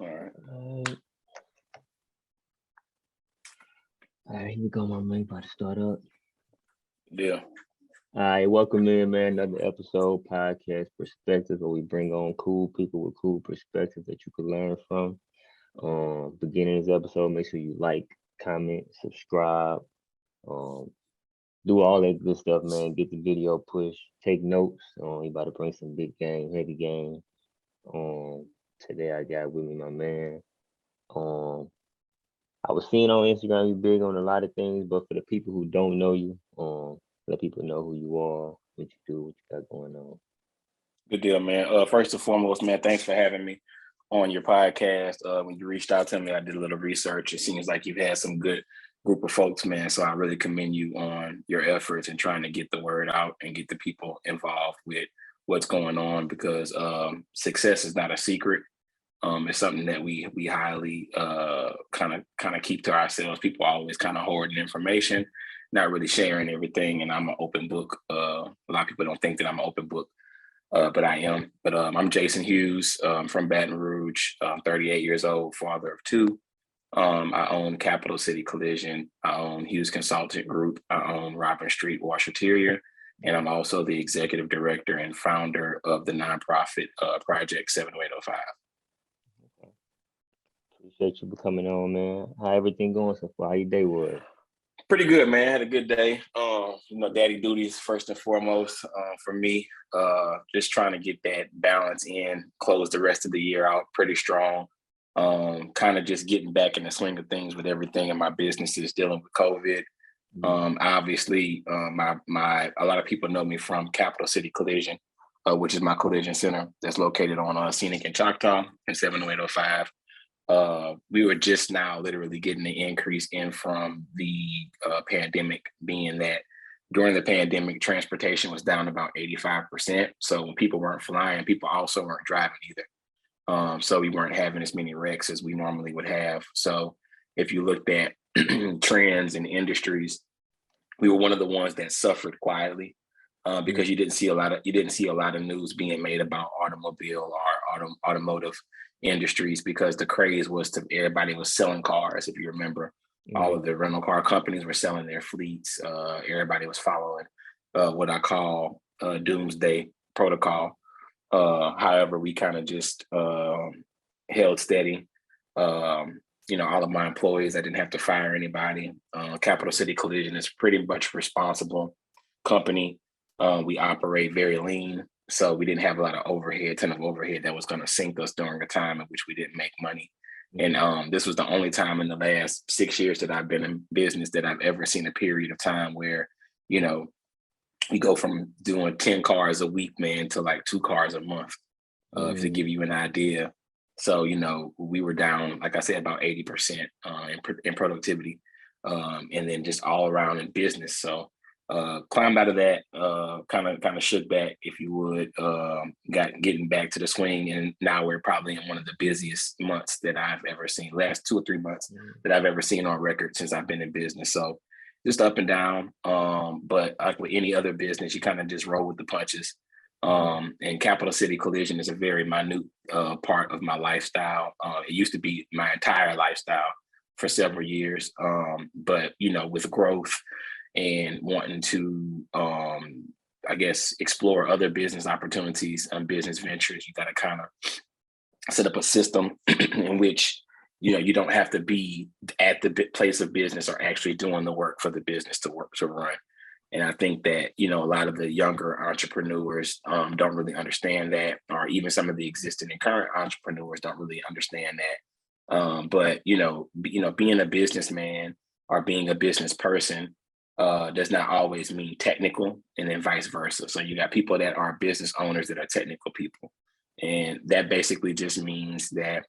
All right. All right, here we go, my man. About to start up. Yeah. All right, welcome in, man. Another episode, Podcast Perspectives, where we bring on cool people with cool perspectives that you can learn from. Beginning of this episode, make sure you like, comment, subscribe, um, do all that good stuff, man. Get the video pushed, take notes. You about to bring some big game, heavy game. Today I got with me my man. I was seeing on Instagram you big on a lot of things, but for the people who don't know you, let people know who you are, what you do, what you got going on. Good deal, man. First and foremost, man, thanks for having me on your podcast. When you reached out to me, I did a little research. It seems like you've had some good group of folks, man. So I really commend you on your efforts and trying to get the word out and get the people involved with what's going on, because success is not a secret. It's something that we highly kind of keep to ourselves. People are always kind of hoarding information, not really sharing everything. And I'm an open book. A lot of people don't think that I'm an open book, but I am. But I'm Jason Hughes from Baton Rouge. I'm 38 years old, father of two. I own Capital City Collision. I own Hughes Consultant Group. I own Robin Street Washer Terrier. And I'm also the executive director and founder of the nonprofit Project 70805. Appreciate you for coming on, man. How everything going so far? How your day was? Pretty good, man. Had a good day. Daddy duties first and foremost for me. Just trying to get that balance in, close the rest of the year out pretty strong. Kind of just getting back in the swing of things with everything in my businesses, dealing with COVID. Obviously, a lot of people know me from Capital City Collision, which is my collision center that's located on Scenic and Choctaw in 70805. We were just now literally getting the increase in from the pandemic, being that during the pandemic, transportation was down about 85%. So when people weren't flying, people also weren't driving either. So we weren't having as many wrecks as we normally would have. So if you looked at trends and industries, we were one of the ones that suffered quietly because you didn't see a lot of news being made about automobile or automotive industries, because the craze was everybody was selling cars. If you remember, all of the rental car companies were selling their fleets. Everybody was following what I call doomsday protocol. However, we kind of just held steady. All of my employees, I didn't have to fire anybody. Capital City Collision is pretty much responsible company. We operate very lean, so we didn't have a lot of ton of overhead that was going to sink us during a time in which we didn't make money. And this was the only time in the last 6 years that I've been in business that I've ever seen a period of time where, we go from doing 10 cars a week, man, to like 2 cars a month, to give you an idea. So, we were down, like I said, about 80% in productivity, and then just all around in business. So climbed out of that, kind of shook back, if you would, getting back to the swing. And now we're probably in one of the busiest months that I've ever seen, last 2 or 3 months that I've ever seen on record since I've been in business. So just up and down. But like with any other business, you kind of just roll with the punches. And Capital City Collision is a very minute part of my lifestyle. It used to be my entire lifestyle for several years. But, with growth and wanting to, explore other business opportunities and business ventures, you got to kind of set up a system in which, you don't have to be at the place of business or actually doing the work for the business to run. And I think that, a lot of the younger entrepreneurs don't really understand that, or even some of the existing and current entrepreneurs don't really understand that. But being a businessman or being a business person does not always mean technical, and then vice versa. So you got people that are business owners that are technical people. And that basically just means that,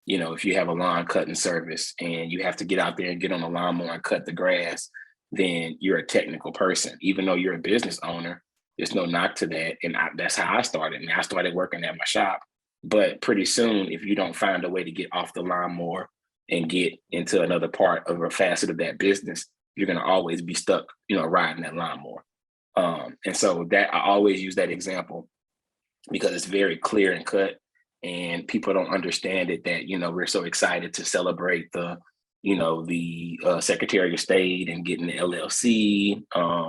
if you have a lawn cutting service and you have to get out there and get on a lawnmower and cut the grass, then you're a technical person. Even though you're a business owner, there's no knock to that. And that's how I started. I started working at my shop. But pretty soon, if you don't find a way to get off the lawnmower and get into another part of a facet of that business, you're going to always be stuck, riding that lawnmower. And so that I always use that example because it's very clear and cut. and people don't understand it, that, we're so excited to celebrate the Secretary of State and getting the LLC.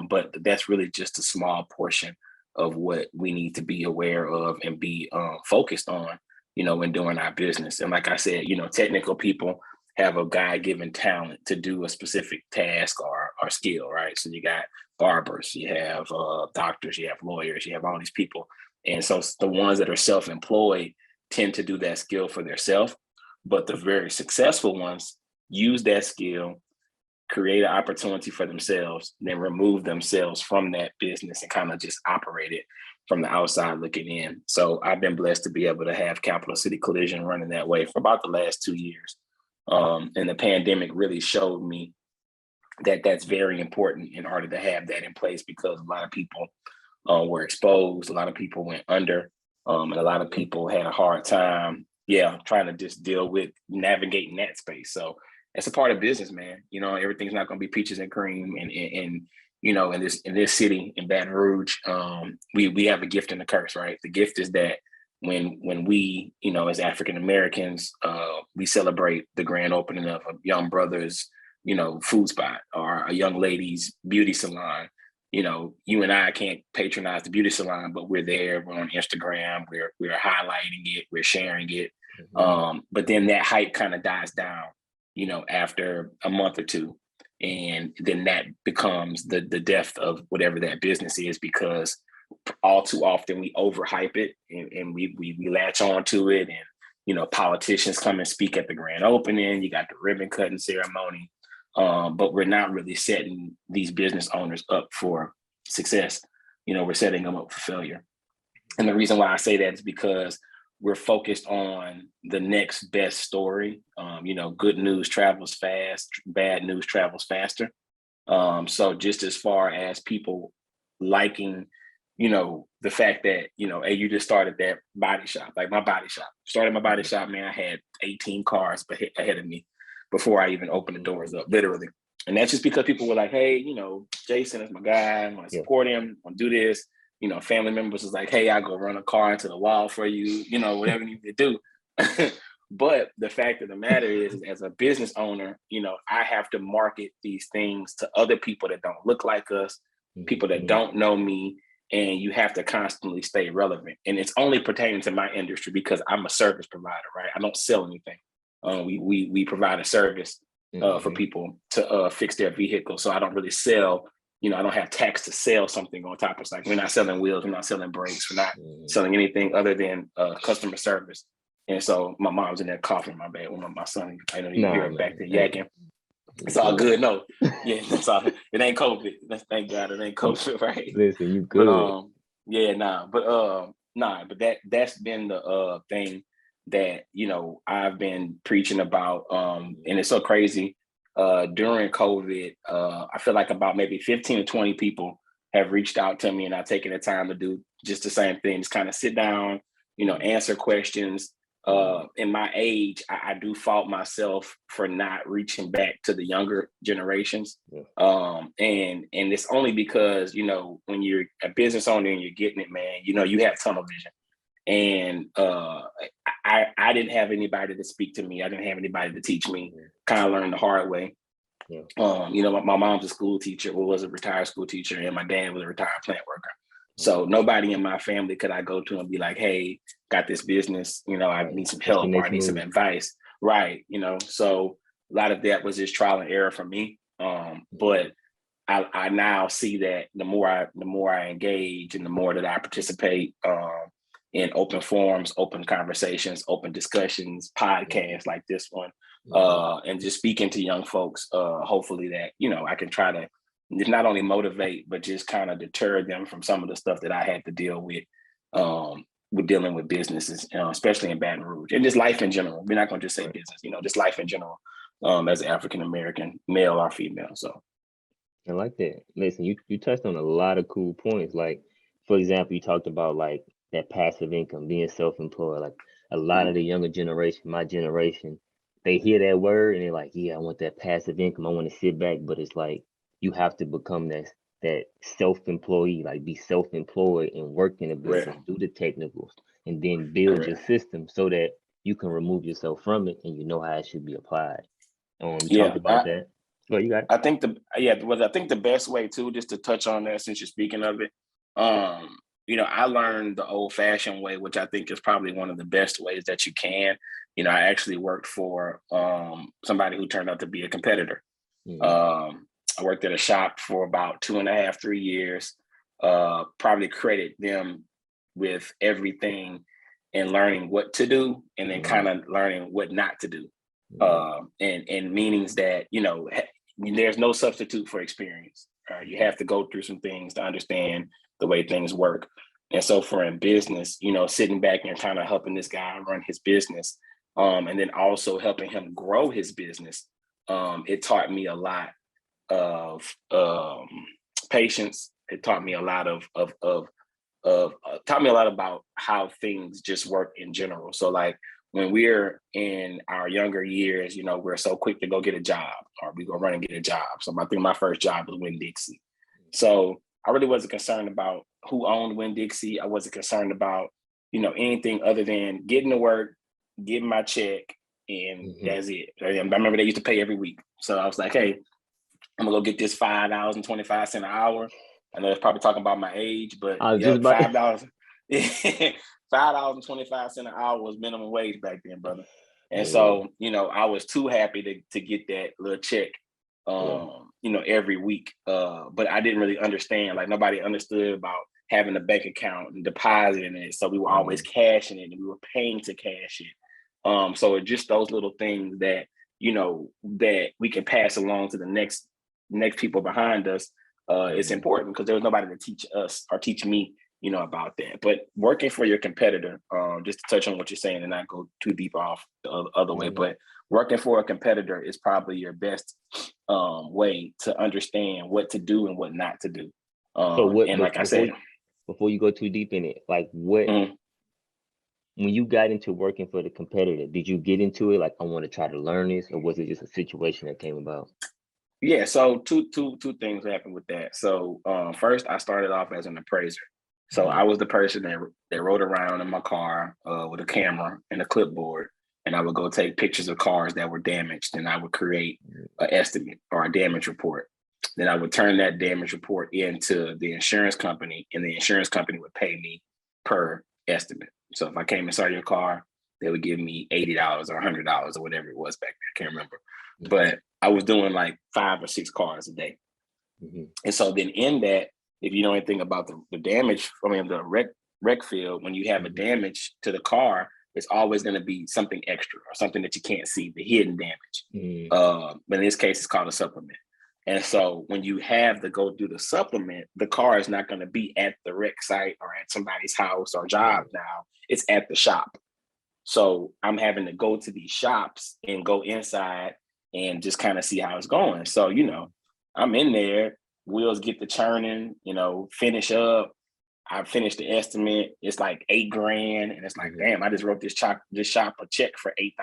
But that's really just a small portion of what we need to be aware of and be focused on, when doing our business. And like I said, technical people have a God-given talent to do a specific task or skill, right? So you got barbers, you have doctors, you have lawyers, you have all these people. And so the ones that are self-employed tend to do that skill for themselves, but the very successful ones use that skill, create an opportunity for themselves, then remove themselves from that business and kind of just operate it from the outside looking in. So I've been blessed to be able to have Capital City Collision running that way for about the last 2 years. And the pandemic really showed me that that's very important in order to have that in place, because a lot of people were exposed, a lot of people went under, and a lot of people had a hard time, trying to just deal with navigating that space. So it's a part of business, man. Everything's not going to be peaches and cream, and in this city, in Baton Rouge, we have a gift and a curse, right? The gift is that when we, as African Americans, we celebrate the grand opening of a young brother's, food spot, or a young lady's beauty salon. You and I can't patronize the beauty salon, but we're there. We're on Instagram. We're highlighting it. We're sharing it. But then that hype kind of dies down, after a month or two, and then that becomes the death of whatever that business is, because all too often we overhype it, and we latch on to it, and politicians come and speak at the grand opening. You got the ribbon cutting ceremony, but we're not really setting these business owners up for success. We're setting them up for failure. And the reason why I say that is because we're focused on the next best story. Good news travels fast, bad news travels faster. So just as far as people liking, the fact that, hey, you just started that body shop, like my body shop. Started my body shop, man, I had 18 cars ahead of me before I even opened the doors up, literally. And that's just because people were like, hey, Jason is my guy. I'm going to support him. I'm going to do this. Family members was like, hey, I'll go run a car into the wall for you, whatever you need to do. But the fact of the matter is, as a business owner, I have to market these things to other people that don't look like us, people that don't know me, and you have to constantly stay relevant. And it's only pertaining to my industry because I'm a service provider, right? I don't sell anything. We provide a service for people to fix their vehicle. So I don't really sell. I don't have tax to sell something on top. It's like, we're not selling wheels, we're not selling brakes, we're not selling anything other than customer service. And so my mom's in there coughing, my bad, with my son. I know you hear her back there yakking. It's all good. No, that's all. It ain't COVID. Thank God it ain't COVID, right? Listen, you good. But that's been the thing that I've been preaching about. And it's so crazy. During COVID, I feel like about maybe 15 to 20 people have reached out to me, and I've taken the time to do just the same thing. Just kind of sit down, answer questions. In my age, I do fault myself for not reaching back to the younger generations. And it's only because, when you're a business owner and you're getting it, man, you have tunnel vision. And I didn't have anybody to speak to me. I didn't have anybody to teach me. Kind of learned the hard way. My mom's a school teacher, was a retired school teacher, and my dad was a retired plant worker. So nobody in my family could I go to and be like, hey, got this business, I need some help, or I need some advice. Right. So a lot of that was just trial and error for me. But I now see that the more I engage, and the more that I participate in open forums, open conversations, open discussions, podcasts like this one, and just speaking to young folks, hopefully that, I can try to not only motivate, but just kind of deter them from some of the stuff that I had to deal with dealing with businesses, especially in Baton Rouge, and just life in general. We're not going to just say business, just life in general, as an African-American, male or female. So I like that. Listen, you touched on a lot of cool points. Like, for example, you talked about like that passive income, being self-employed. Like a lot of the younger generation, my generation, they hear that word and they're like, yeah, I want that passive income. I want to sit back. But it's like, you have to become that self-employee, like be self-employed and work in a business, do the technicals, and then build your Correct. system so that you can remove yourself from it and you know how it should be applied. You talked Yeah. about that. Well, you got it. I think I think the best way too, just to touch on that since you're speaking of it, I learned the old fashioned way, which I think is probably one of the best ways that you can. I actually worked for somebody who turned out to be a competitor. I worked at a shop for about 2.5, 3 years. Probably credit them with everything and learning what to do and then kind of learning what not to do. And meanings that, there's no substitute for experience. You have to go through some things to understand the way things work. And so for in business, sitting back and kind of helping this guy run his business, and then also helping him grow his business, it taught me a lot of patience. It taught me a lot taught me a lot about how things just work in general. So like when we're in our younger years, we're so quick to go get a job or we go run and get a job. So I think my first job was Winn-Dixie. So I really wasn't concerned about who owned Winn-Dixie. I wasn't concerned about, anything other than getting to work, getting my check, and that's it. I remember they used to pay every week. So I was like, hey, I'm gonna go get this $5.25 an hour. I know it's probably talking about my age, but I was just about $5. $5.25 an hour was minimum wage back then, brother. And so, I was too happy to get that little check, every week. But I didn't really understand. Like nobody understood about having a bank account and depositing it. So we were always cashing it and we were paying to cash it. So it's just those little things that, that we can pass along to the next people behind us. It's important because there was nobody to teach us or teach me, about that. But working for your competitor, just to touch on what you're saying and not go too deep off the other way, but working for a competitor is probably your best way to understand what to do and what not to do. So what? And like I said, before you go too deep in it, like what? When you got into working for the competitor, did you get into it like I want to try to learn this, or was it just a situation that came about? Yeah, so two things happened with that. So first, I started off as an appraiser. So I was the person that rode around in my car with a camera and a clipboard, and I would go take pictures of cars that were damaged, and I would create an estimate or a damage report. Then I would turn that damage report into the insurance company, and the insurance company would pay me per estimate. So if I came and saw your car, they would give me $80 or $100 or whatever it was back then. I can't remember, but I was doing like 5 or 6 cars a day. And so then in that, if you know anything about the damage, the rec field, when you have a damage to the car, it's always going to be something extra or something that you can't see, the hidden damage. But in this case, it's called a supplement. And so when you have to go through the supplement, the car is not going to be at the wreck site or at somebody's house or job now. It's at the shop. So I'm having to go to these shops and go inside and just kind of see how it's going. So, I'm in there, wheels get the churning, finish up. I finished the estimate. It's like $8,000. And it's like, damn, I just wrote this shop a check for $8,000.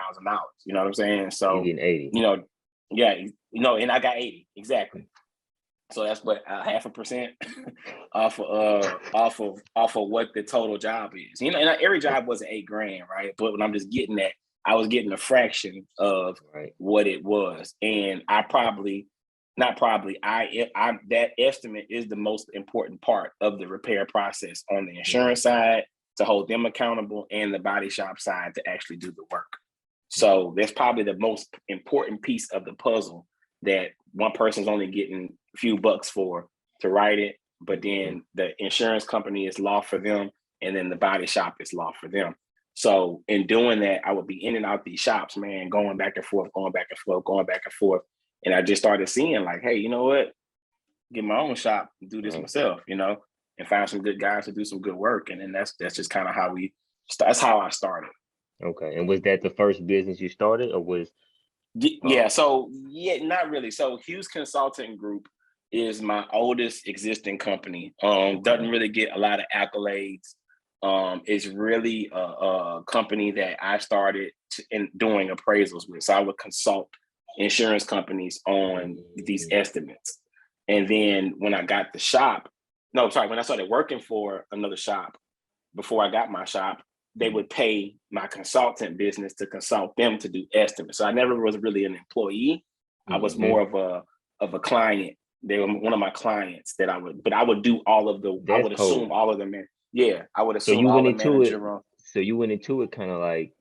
You know what I'm saying? So, you getting 80. Yeah, and I got 80. Exactly. So that's what 0.5% off of what the total job is. And every job wasn't $8,000, right? But when I'm just getting that, I was getting a fraction of what it was. And I that estimate is the most important part of the repair process on the insurance side to hold them accountable and the body shop side to actually do the work. So that's probably the most important piece of the puzzle that one person's only getting a few bucks for to write it, but then the insurance company is law for them, and then the body shop is law for them. So in doing that, I would be in and out these shops, man, going back and forth. And I just started seeing like, hey, you know what? Get my own shop, do this myself, and find some good guys to do some good work. And then that's just kind of that's how I started. Okay. And was that the first business you started, or was? Yeah. So not really. So Hughes Consulting Group is my oldest existing company. Doesn't really get a lot of accolades. It's really a company that I started in doing appraisals with. So I would consult insurance companies on these estimates. And then when I got the shop, when I started working for another shop before I got my shop, they would pay my consultant business to consult them to do estimates. So I never was really an employee. I was more of a client. They were one of my clients that I would do all of the, I would assume all of them. I would assume all the manager. So you went into it kind of like,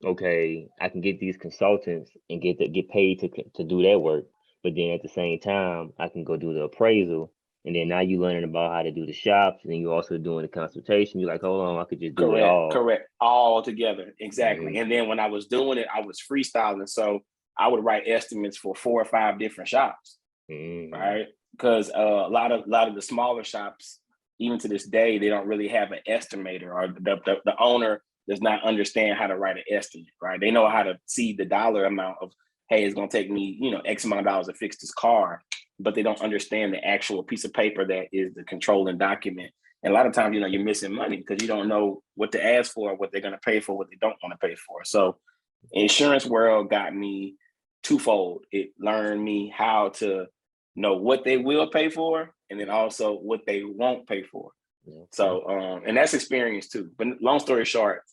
okay, I can get these consultants and get paid to do that work, but then at the same time, I can go do the appraisal, and then now you learning about how to do the shops, and then you also doing the consultation. You're like, hold on, I could just do it all. Correct, all together, exactly. And then when I was doing it, I was freestyling, so I would write estimates for 4 or 5 different shops, right? Because a lot of the smaller shops, even to this day, they don't really have an estimator, or the owner does not understand how to write an estimate, right? They know how to see the dollar amount of, hey, it's going to take me, X amount of dollars to fix this car, but they don't understand the actual piece of paper that is the controlling document. And a lot of times, you're missing money because you don't know what to ask for, what they're going to pay for, what they don't want to pay for. So insurance world got me twofold. It learned me how to know what they will pay for, and then also what they won't pay for. So, and that's experience too. But long story short,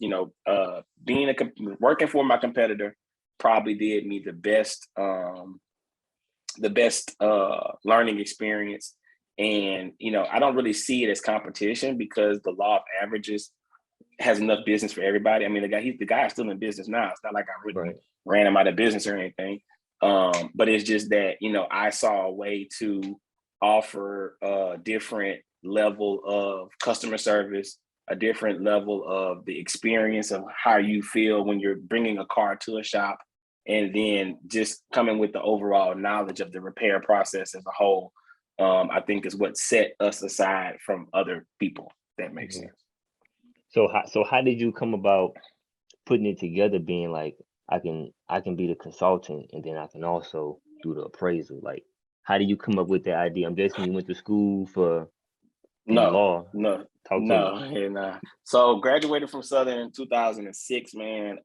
working for my competitor probably did me the best learning experience. And, I don't really see it as competition because the law of averages has enough business for everybody. I mean, the guy is still in business now. It's not like I really ran him out of business or anything. But it's just that, I saw a way to offer a different level of customer service, a different level of the experience of how you feel when you're bringing a car to a shop, and then just coming with the overall knowledge of the repair process as a whole. I think is what set us aside from other people. If that makes sense. So how did you come about putting it together, being like, I can be the consultant and then I can also do the appraisal? Like, how did you come up with that idea? I'm guessing you went to school for law. So graduated from Southern in 2006, man.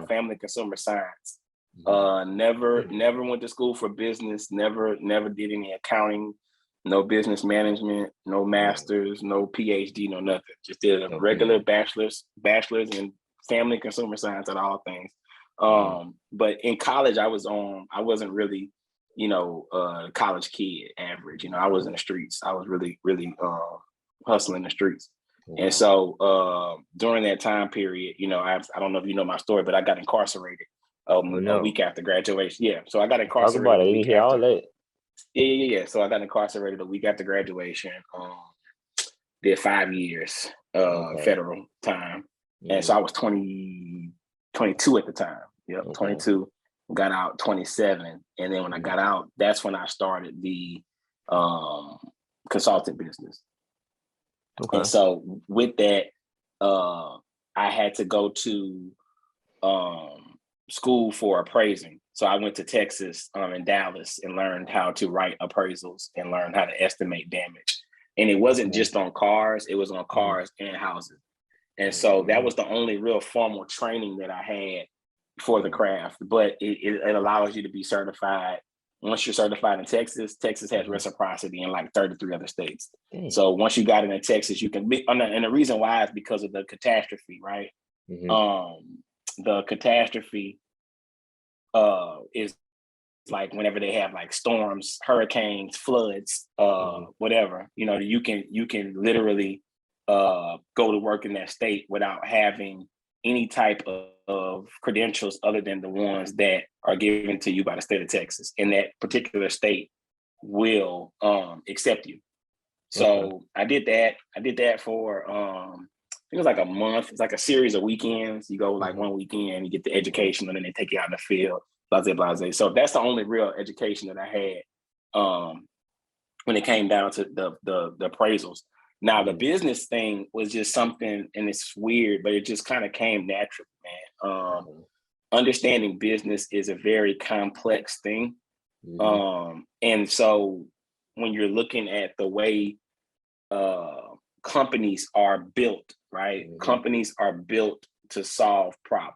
Family consumer science. Never went to school for business. Never did any accounting. No business management. No masters. No PhD. No nothing. Just did a regular bachelor's in family consumer science at all things. But in college, I wasn't really, college kid average. I was in the streets. I was really, really hustling the streets. And so during that time period, I don't know if you know my story, but I got incarcerated a week after graduation. Yeah. So I got incarcerated. Talk about it. You hear all that. Yeah. So I got incarcerated a week after graduation. Did 5 years federal time. And so I was 22 at the time. Yep, 22. Got out 27. And then when I got out, that's when I started the consultant business. And so with that, I had to go to school for appraising. So I went to Texas in Dallas and learned how to write appraisals and learn how to estimate damage. And it wasn't just on cars, it was on cars and houses. And so that was the only real formal training that I had for the craft. But it allows you to be certified. Once you're certified in Texas, Texas has reciprocity in like 33 other states. So once you got into Texas, you can be, and the reason why is because of the catastrophe, right? The catastrophe is like whenever they have like storms, hurricanes, floods, whatever, you can literally go to work in that state without having any type of credentials other than the ones that are given to you by the state of Texas. And that particular state will accept you. So I did that. I did that for I think it was like a month. It's like a series of weekends. You go like one weekend, you get the education, and then they take you out in the field, blase. So that's the only real education that I had when it came down to the appraisals. Now the business thing was just something, and it's weird, but it just kind of came naturally, man. Understanding business is a very complex thing. And so when you're looking at the way companies are built, right? Companies are built to solve problems.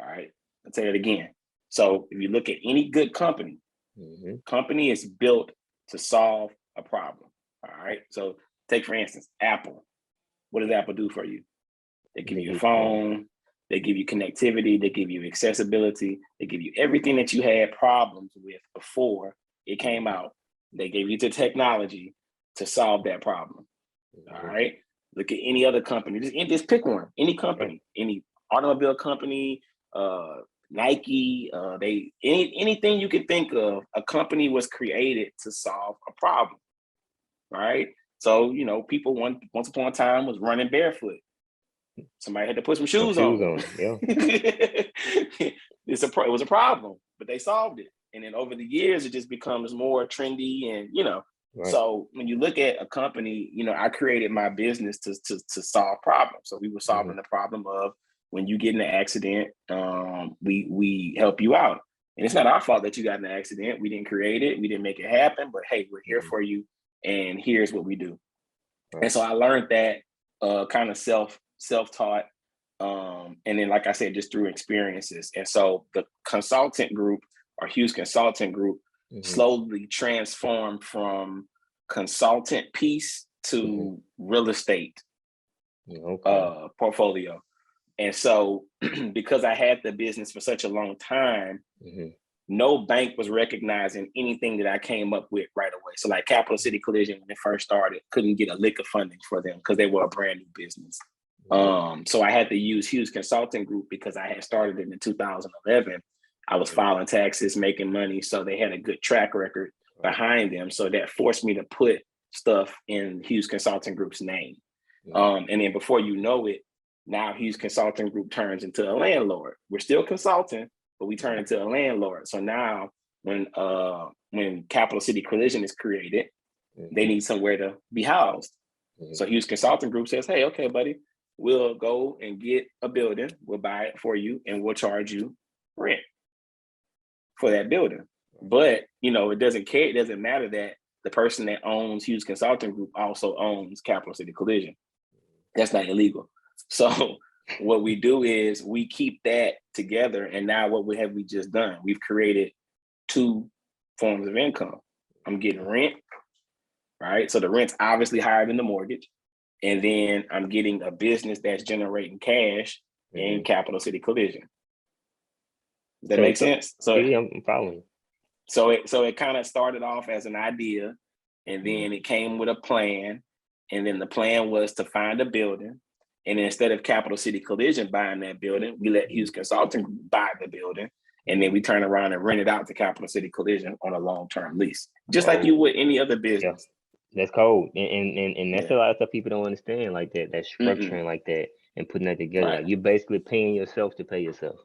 All right. I'll say it again. So if you look at any good company, company is built to solve a problem. All right. So take, for instance, Apple. What does Apple do for you? They give you a phone. They give you connectivity. They give you accessibility. They give you everything that you had problems with before it came out. They gave you the technology to solve that problem. All right. Look at any other company. Just pick one. Any company, any automobile company, Nike. Anything you can think of. A company was created to solve a problem. Right. So people once upon a time was running barefoot. Somebody had to put some shoes on. Yeah. It was a problem, but they solved it. And then over the years, it just becomes more trendy. And, so when you look at a company, I created my business to solve problems. So we were solving the problem of when you get in an accident, we help you out. And it's not our fault that you got in an accident. We didn't create it. We didn't make it happen. But hey, we're here for you. And here's what we do. Right. And so I learned that kind of self-taught. And then, like I said, just through experiences. And so the consultant group or Hughes Consultant Group slowly transformed from consultant piece to real estate portfolio. And so because I had the business for such a long time, no bank was recognizing anything that I came up with right away. So like Capital City Collision, when it first started, couldn't get a lick of funding for them because they were a brand new business. So I had to use Hughes Consulting Group because I had started it in 2011. I was filing taxes, making money. So they had a good track record behind them. So that forced me to put stuff in Hughes Consulting Group's name. And then before you know it, now Hughes Consulting Group turns into a landlord. We're still consulting, but we turn into a landlord. So now when Capital City Collision is created, they need somewhere to be housed. So Hughes Consulting Group says, hey, okay, buddy, we'll go and get a building. We'll buy it for you and we'll charge you rent for that building. But, it doesn't care. It doesn't matter that the person that owns Hughes Consulting Group also owns Capital City Collision. That's not illegal. So what we do is we keep that together. And now what have we just done? We've created two forms of income. I'm getting rent, right? So the rent's obviously higher than the mortgage. And then I'm getting a business that's generating cash in Capital City Collision. Does that make sense? So yeah, I'm following. So it kind of started off as an idea, and then it came with a plan. And then the plan was to find a building. And instead of Capital City Collision buying that building, we let Hughes Consulting buy the building. And then we turn around and rent it out to Capital City Collision on a long-term lease, just like you would any other business. Yeah. That's cold. And that's a lot of stuff people don't understand, like that structuring like that and putting that together. Right. Like you're basically paying yourself to pay yourself.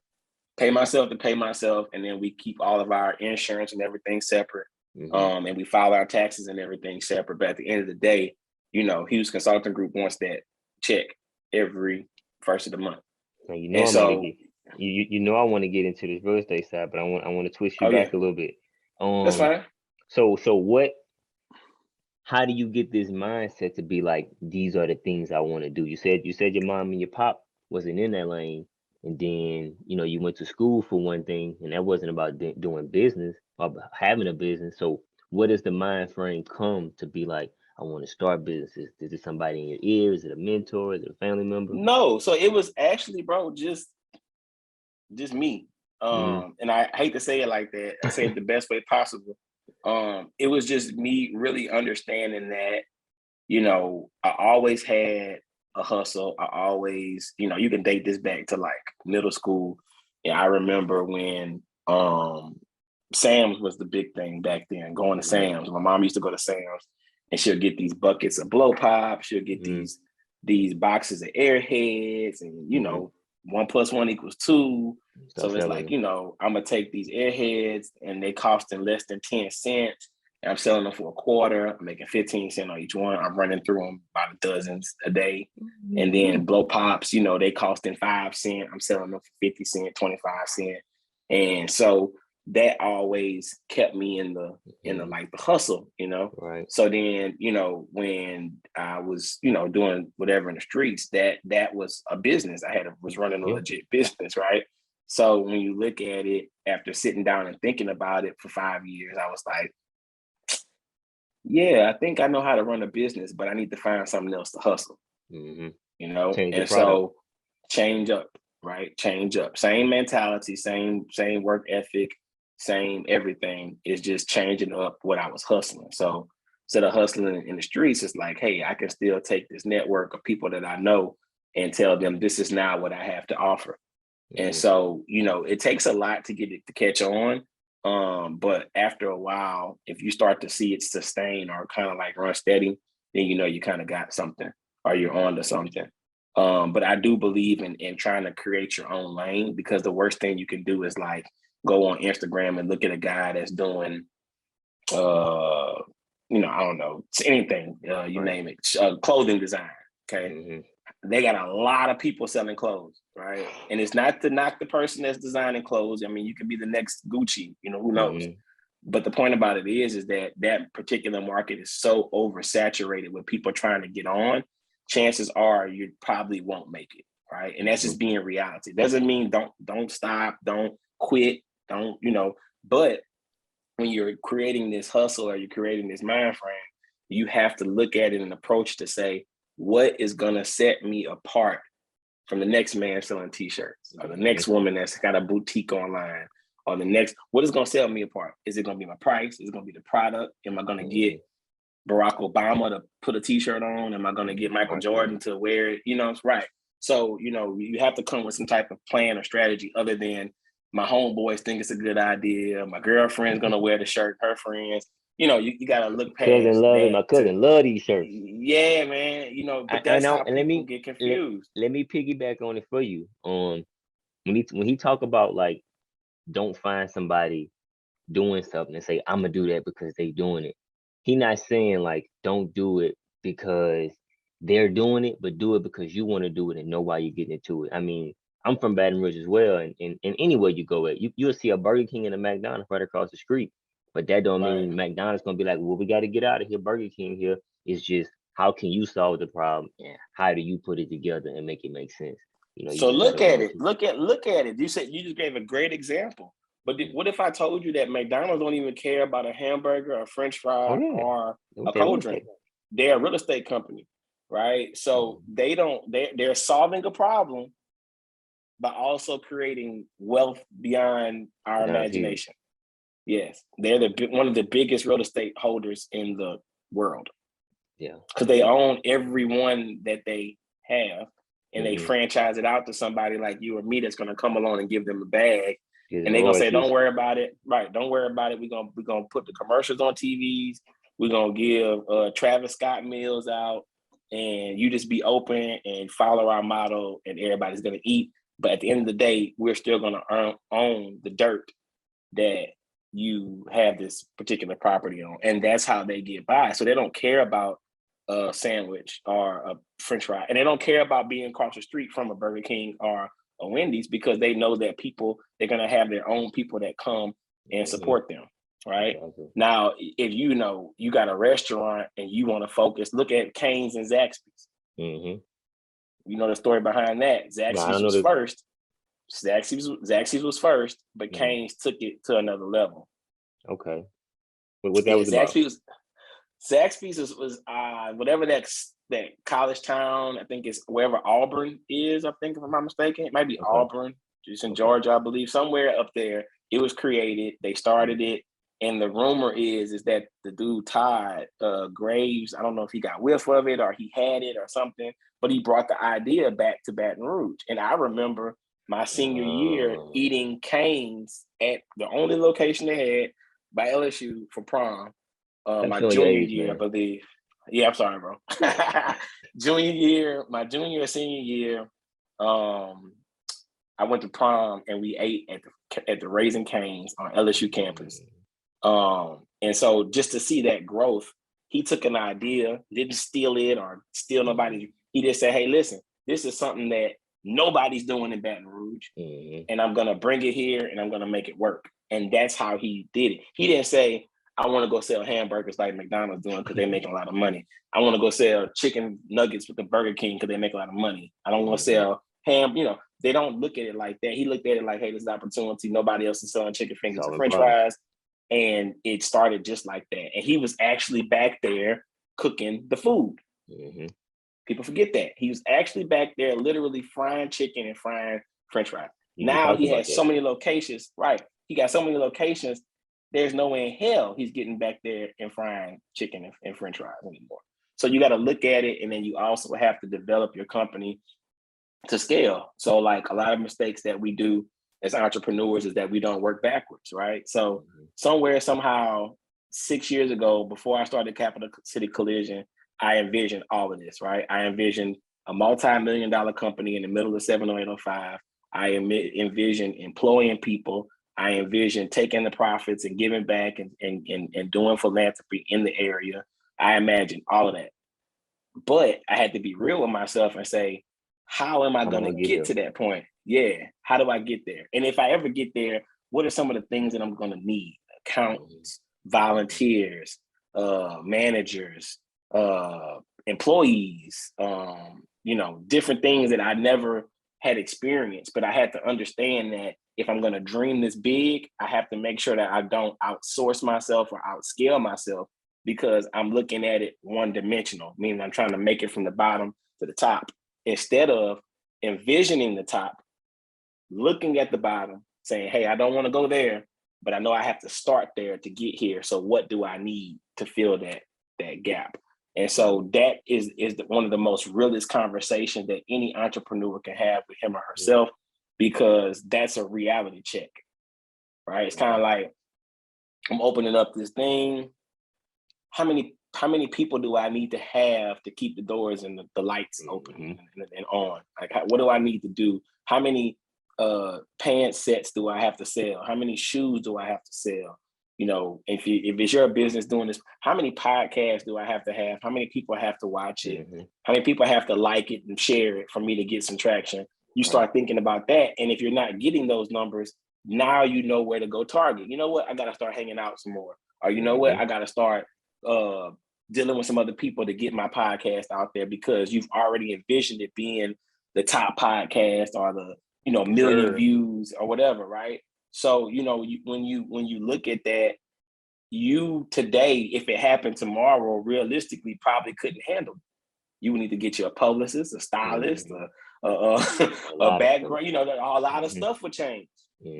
Pay myself to pay myself. And then we keep all of our insurance and everything separate. And we file our taxes and everything separate. But at the end of the day, Hughes Consulting Group wants that check every first of the month. And I want to get into this real estate side, but I want to twist you back a little bit. That's fine. So how do you get this mindset to be like, these are the things I want to do? You said your mom and your pop wasn't in that lane, and then you went to school for one thing, and that wasn't about doing business or having a business. So where does the mind frame come to be like, I want to start businesses? Is it somebody in your ear? Is it a mentor? Is it a family member? No. So it was actually, bro, just me. And I hate to say it like that. I say it the best way possible. It was just me really understanding that, I always had a hustle. I always, you can date this back to like middle school. And I remember when Sam's was the big thing back then, going to Sam's. My mom used to go to Sam's. And she'll get these buckets of blow pop. She'll get these boxes of airheads, and 1 + 1 = 2. So it's like, I'm gonna take these airheads, and they costing less than 10 cents, and I'm selling them for a quarter. I'm making 15 cents on each one. I'm running through them by the dozens a day. And then blow pops, they costing 5 cents. I'm selling them for 50 cents, 25 cents, and so that always kept me in the like the hustle, Right. So then, when I was, doing whatever in the streets, that was a business. was running a legit business, right? So when you look at it after sitting down and thinking about it for 5 years, I was like, yeah, I think I know how to run a business, but I need to find something else to hustle, Change and so change up, right? Change up. Same mentality, same work ethic, same everything. It's just changing up what I was hustling. So instead of hustling in the streets, it's like, hey, I can still take this network of people that I know and tell them this is now what I have to offer. And so, it takes a lot to get it to catch on. But after a while, if you start to see it sustain or kind of like run steady, then you kind of got something or you're on to something. But I do believe in trying to create your own lane, because the worst thing you can do is like go on Instagram and look at a guy that's doing I don't know, it's anything, you name it, clothing design. Okay. They got a lot of people selling clothes, right? And it's not to knock the person that's designing clothes. I mean, you could be the next Gucci, who knows? But the point about it is that particular market is so oversaturated with people trying to get on. Chances are you probably won't make it, right? And that's just being reality. Doesn't mean don't stop, don't quit, don't, but when you're creating this hustle or you're creating this mind frame, you have to look at it and approach to say, what is going to set me apart from the next man selling t-shirts, or the next woman that's got a boutique online, or the next, what is going to set me apart? Is it going to be my price? Is it going to be the product? Am I going to get Barack Obama to put a t-shirt on? Am I going to get Michael Jordan to wear it? It's right. So, you have to come with some type of plan or strategy other than my homeboys think it's a good idea. My girlfriend's going to wear the shirt, her friends. You got to look past my cousin love these shirts. Yeah, man. But that's how people get confused. Let me piggyback on it for you. When he talk about like, don't find somebody doing something and say, I'm gonna do that because they doing it. He not saying like, don't do it because they're doing it, but do it because you want to do it and know why you're getting into it. I mean, I'm from Baton Rouge as well, and anywhere you go at, you'll see a Burger King and a McDonald's right across the street. But that don't mean McDonald's gonna be like, well, we got to get out of here. Burger King here. It's just, how can you solve the problem? And how do you put it together and make it make sense? So look at it. Look at it. You said, you just gave a great example. But what if I told you that McDonald's don't even care about a hamburger, a French fry, or a cold drink? They're a real estate company, right? So they're solving a problem by also creating wealth beyond our imagination. Yes, they're one of the biggest real estate holders in the world. Yeah, because they own every one that they have, and they franchise it out to somebody like you or me that's going to come along and give them a bag, and they're gonna say, "Don't worry about it." Right? Don't worry about it. We're gonna put the commercials on TVs. We're gonna give Travis Scott meals out, and you just be open and follow our model, and everybody's gonna eat. But at the end of the day, we're still gonna own the dirt that you have this particular property on, and that's how they get by. So they don't care about a sandwich or a French fry, and they don't care about being across the street from a Burger King or a Wendy's, because they know that they're gonna have their own people that come and support them. Right? Now, if you got a restaurant and you want to focus, look at Cane's and Zaxby's. You know the story behind that. Zaxby's was first. Zaxby's was first, but Cane's took it to another level. Okay. What that was about? Zaxby's was whatever that college town, I think it's wherever Auburn is, I think, if I'm not mistaken. It might be Auburn, just in Georgia, I believe, somewhere up there. It was created. They started it. And the rumor is that the dude Todd Graves, I don't know if he got whiff of it or he had it or something, but he brought the idea back to Baton Rouge. And I remember my senior year eating Cane's at the only location they had by LSU for prom. My junior year, I believe. Yeah, I'm sorry, bro. My junior and senior year, I went to prom and we ate at the Raising Cane's on LSU campus. And so just to see that growth, he took an idea, didn't steal it or steal nobody. He just said, hey, listen, this is something that nobody's doing in Baton Rouge, and I'm going to bring it here and I'm going to make it work. And that's how he did it. He didn't say, I want to go sell hamburgers like McDonald's doing because they're making a lot of money. I want to go sell chicken nuggets with the Burger King because they make a lot of money. I don't want to sell ham. They don't look at it like that. He looked at it like, hey, this is an opportunity. Nobody else is selling chicken fingers and French fries. And it started just like that. And he was actually back there cooking the food. People forget that. He was actually back there literally frying chicken and frying French fries. You Now talked he about has that. so many locations, right? He got so many locations. There's no way in hell he's getting back there and frying chicken and French fries anymore. So you got to look at it, and then you also have to develop your company to scale. So like a lot of mistakes that we do as entrepreneurs is that we don't work backwards, right? So somewhere, somehow, 6 years ago, before I started Capital City Collision, I envisioned all of this, right? I envisioned a multi-million-dollar company in the middle of 70805. I envisioned employing people. I envisioned taking the profits and giving back and doing philanthropy in the area. I imagined all of that. But I had to be real with myself and say, how am I going to get to that point? Yeah. How do I get there? And if I ever get there, what are some of the things that I'm going to need? Accountants, volunteers, managers, employees, different things that I never had experienced. But I had to understand that if I'm going to dream this big, I have to make sure that I don't outsource myself or outscale myself, because I'm looking at it one-dimensional, meaning I'm trying to make it from the bottom to the top, instead of envisioning the top, looking at the bottom, saying, hey, I don't want to go there, but I know I have to start there to get here. So what do I need to fill that gap? And so that is one of the most realest conversations that any entrepreneur can have with him or herself, because that's a reality check, right? It's kind of like, I'm opening up this thing. How many people do I need to have to keep the doors and the lights open and on? Like, what do I need to do? How many pants sets do I have to sell? How many shoes do I have to sell? If it's your business doing this, how many podcasts do I have to have? How many people have to watch it? How many people have to like it and share it for me to get some traction? You start thinking about that. And if you're not getting those numbers, now you know where to go target. You know what? I got to start hanging out some more. Or you know what? I got to start dealing with some other people to get my podcast out there, because you've already envisioned it being the top podcast or the million views or whatever, right? So when you look at that, you today, if it happened tomorrow, realistically probably couldn't handle it. You would need to get you a publicist, a stylist, a background. A lot of stuff would change,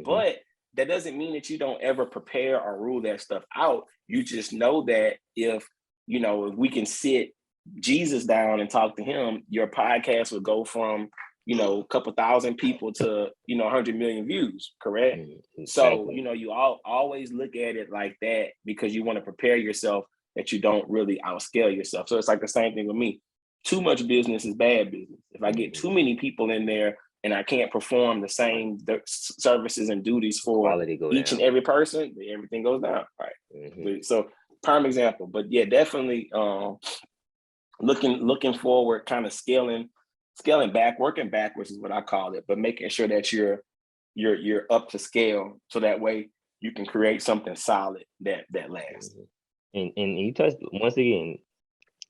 but that doesn't mean that you don't ever prepare or rule that stuff out. You just know that if we can sit Jesus down and talk to him, your podcast would go from, a couple thousand people to, 100 million views, correct? Exactly. So, you always look at it like that, because you want to prepare yourself that you don't really outscale yourself. So it's like the same thing with me. Too much business is bad business. If I get too many people in there and I can't perform the same services and duties for each and every person, everything goes down, right? So prime example, but yeah, definitely looking forward, kind of scaling back, working backwards is what I call it, but making sure that you're up to scale, so that way you can create something solid that lasts. And you touched, once again,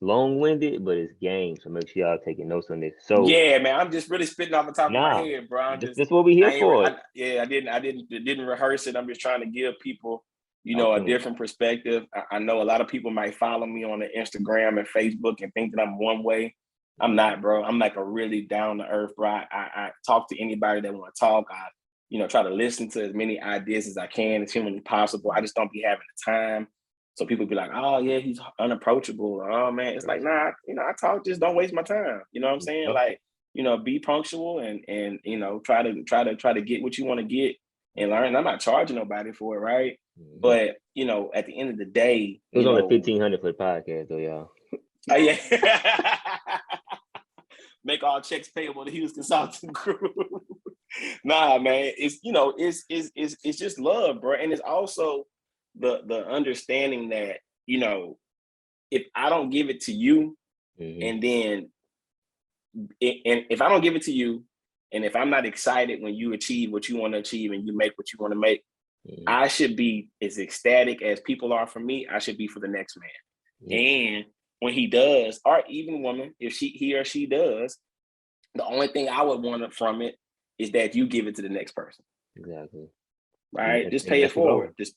long-winded, but it's game. So make sure y'all taking notes on this. So yeah, man, I'm just really spitting off the top of my head, bro. That's what we here for. I didn't rehearse it. I'm just trying to give people, a different perspective. I know a lot of people might follow me on the Instagram and Facebook and think that I'm one way. I'm not, bro. I'm like a really down to earth, bro. I talk to anybody that want to talk. I, try to listen to as many ideas as I can, as humanly possible. I just don't be having the time. So people be like, oh yeah, he's unapproachable. Oh man, it's like, nah, I talk, just don't waste my time. You know what I'm saying? Like, be punctual and try to get what you want to get and learn. I'm not charging nobody for it, right? But at the end of the day, it was only $1,500 for the podcast, though, y'all. Oh yeah. Make all checks payable to Hughes Consulting Group. Nah, man, it's just love, bro, and it's also the understanding that if I don't give it to you, and then if I don't give it to you, and if I'm not excited when you achieve what you want to achieve and you make what you want to make, I should be as ecstatic as people are for me. I should be for the next man. And when he does, or even woman, if he or she does, the only thing I would want from it is that you give it to the next person. Exactly. Right? Just pay it forward. Just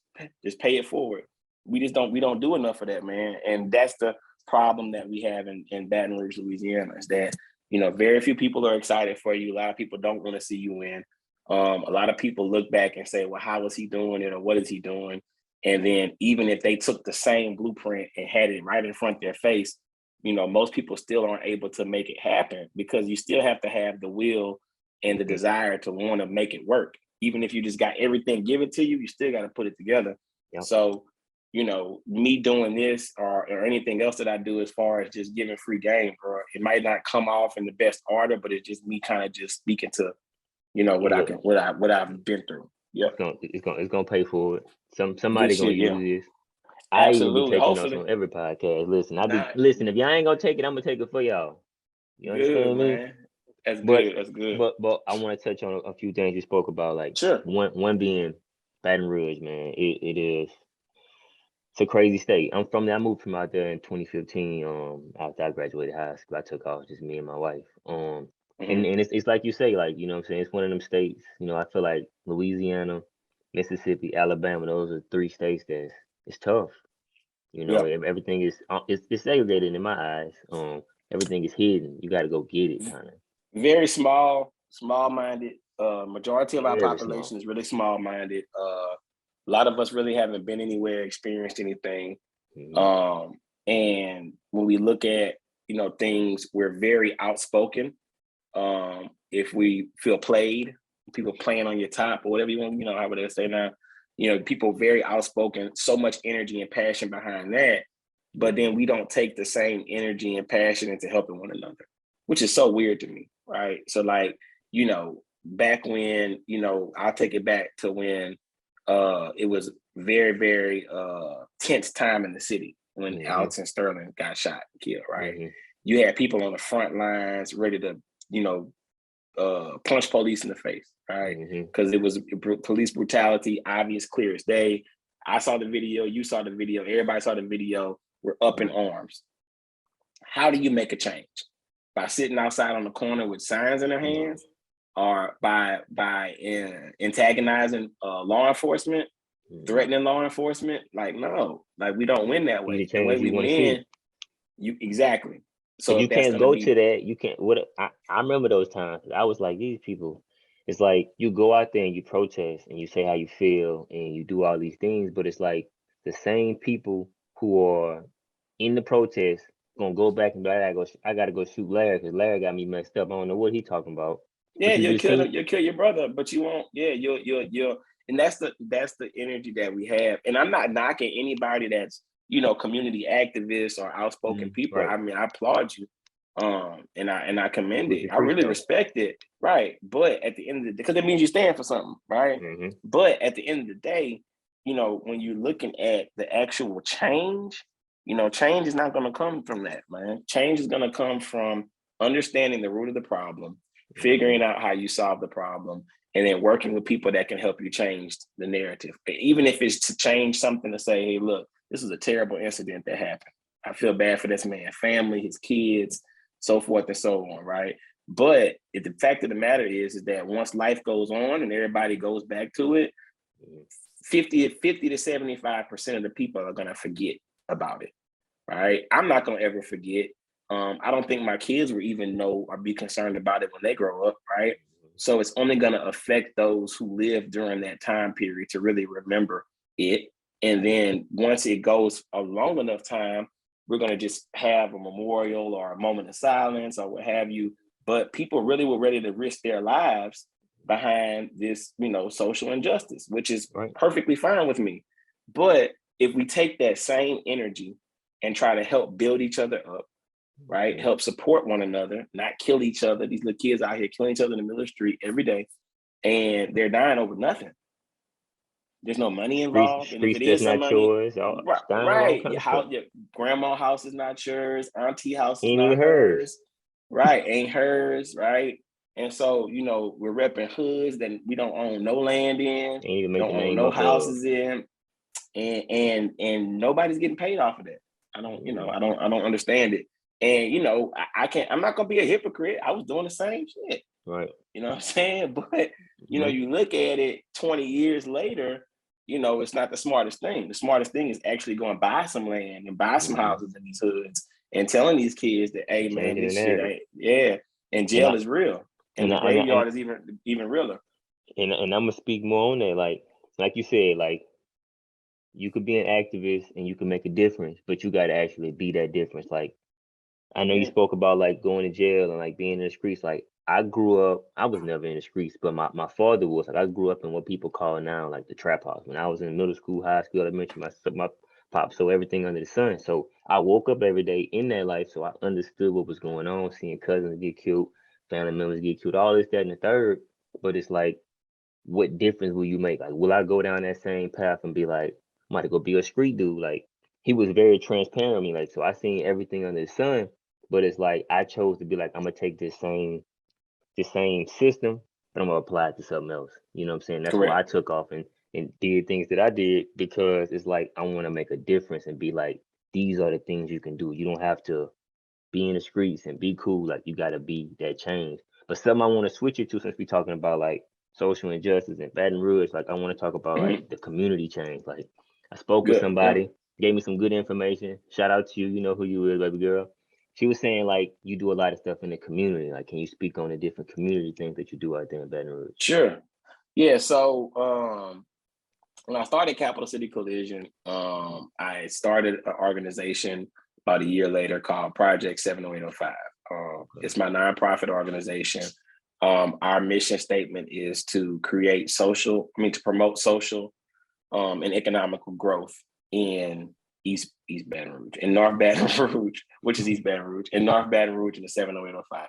pay it forward. We don't do enough of that, man. And that's the problem that we have in Baton Rouge, Louisiana, is that, you know, very few people are excited for you. A lot of people don't want to see you win. A lot of people look back and say, well, how is he doing it, or what is he doing? And then even if they took the same blueprint and had it right in front of their face, you know, most people still aren't able to make it happen, because you still have to have the will and the desire to want to make it work. Even if you just got everything given to you, you still got to put it together. Yep. So, you know, me doing this or anything else that I do as far as just giving free game, bro, it might not come off in the best order, but it's just me kind of just speaking to, you know, what I've been through. Yep. It's gonna pay for it. Somebody gonna use this. I even be Absolutely. taking notes Hopefully. on every podcast. Listen, Nah, listen. If y'all ain't gonna take it, I'm gonna take it for y'all. You good, understand me? man. That's But good. That's good. but I want to touch on a few things you spoke about. Like, Sure. one being Baton Rouge, man. It's a crazy state. I'm from there. I moved from out there in 2015. After I graduated high school, I took off, just me and my wife. And it's like you say, like, you know what I'm saying, it's one of them states. You know, I feel like Louisiana, Mississippi, Alabama, those are three states that it's tough. You know, everything is it's segregated in my eyes. Everything is hidden. You got to go get it, kind of. Very small-minded. Majority of our Very population small. is really small-minded. A lot of us really haven't been anywhere, experienced anything. And when we look at, you know, things, we're very outspoken. If we feel played, people playing on your top or whatever you want, you know, how would they say now? You know, people very outspoken, so much energy and passion behind that. But then we don't take the same energy and passion into helping one another, which is so weird to me, right? So, like, you know, back when, you know, I'll take it back to when it was very, very tense time in the city when Alex and Sterling got shot and killed, right? You had people on the front lines ready to, you know, punch police in the face, right? Because it was police brutality, obvious, clear as day. I saw the video, you saw the video, everybody saw the video. We're up in arms. How do you make a change? By sitting outside on the corner with signs in their hands, or by antagonizing law enforcement, threatening law enforcement? Like, no, like, we don't win that way. The way we win, exactly. So you can't go to that. You can't. I remember those times. I was like, these people. It's like you go out there and you protest and you say how you feel and you do all these things, but it's like the same people who are in the protest gonna go back and be like, I gotta go shoot Larry because Larry got me messed up. I don't know what he talking about. Yeah, you'll kill your brother, but you won't. Yeah, you'll, and that's the energy that we have. And I'm not knocking anybody that's, you know, community activists or outspoken people. Right. I mean, I applaud you, and I commend it. I really respect it, right? But at the end of the day, because it means you stand for something, right? But at the end of the day, you know, when you're looking at the actual change, you know, change is not going to come from that, man. Change is going to come from understanding the root of the problem, figuring out how you solve the problem, and then working with people that can help you change the narrative. Even if it's to change something to say, hey, look, this is a terrible incident that happened. I feel bad for this man's family, his kids, so forth and so on, right? But the fact of the matter is that once life goes on and everybody goes back to it, 50 to 75% of the people are going to forget about it, right? I'm not going to ever forget. I don't think my kids will even know or be concerned about it when they grow up, right? So it's only going to affect those who live during that time period to really remember it. And then once it goes a long enough time, we're going to just have a memorial or a moment of silence or what have you. But people really were ready to risk their lives behind this, you know, social injustice, which is perfectly fine with me. But if we take that same energy and try to help build each other up, right? Help support one another, not kill each other. These little kids out here killing each other in the middle of the street every day, and they're dying over nothing. There's no money involved. And if it is some money, right? Your grandma's house is not yours. Auntie house is not hers. Right, ain't hers, right? And so, you know, we're repping hoods that we don't own no land in, don't own no houses in, and nobody's getting paid off of that. I don't understand it. And, you know, I'm not gonna be a hypocrite. I was doing the same shit. Right. You know what I'm saying? But, you know, you look at it 20 years later, you know, it's not the smartest thing. The smartest thing is actually going to buy some land and buy some houses in these hoods and telling these kids that, hey man, Changing the this shit narrative. ain't, and And jail is real, and and the I, and I, graveyard is even realer. and I'm gonna speak more on that. Like you said, like you could be an activist and you can make a difference, but you got to actually be that difference. Like I know you Yeah, spoke about like going to jail and like being in the streets. Like I grew up, I was never in the streets, but my father was. Like I grew up in what people call now like the trap house. When I was in middle school, high school, elementary, my pop so everything under the sun. So I woke up every day in that life, so I understood what was going on, seeing cousins get killed, family members get killed, all this, that, and the third. But it's like, what difference will you make? Like, will I go down that same path and be like, I'm about to go be a street dude? Like, he was very transparent with me. Like, so I seen everything under the sun, but it's like I chose to be like, I'm gonna take this same system, but I'm gonna apply it to something else. You know what I'm saying? That's why correct. I took off and did things that I did, because it's like I want to make a difference and be like, these are the things you can do. You don't have to be in the streets and be cool. Like you gotta be that change. But something I want to switch it to, since we're talking about like social injustice and Baton Rouge, like I want to talk about like Mhm. the community change. Like I spoke with Good. Yeah. somebody, gave me some good information. Shout out to you. You know who you is, baby girl. She was saying like you do a lot of stuff in the community. Like, can you speak on the different community things that you do out there in Baton Rouge? Sure. Yeah. So when I started Capital City Collision, I started an organization about a year later called Project 70805. Okay. It's my nonprofit organization. Our mission statement is to to promote social and economical growth in East Baton Rouge, in North Baton Rouge, which is East Baton Rouge, in North Baton Rouge in the 70805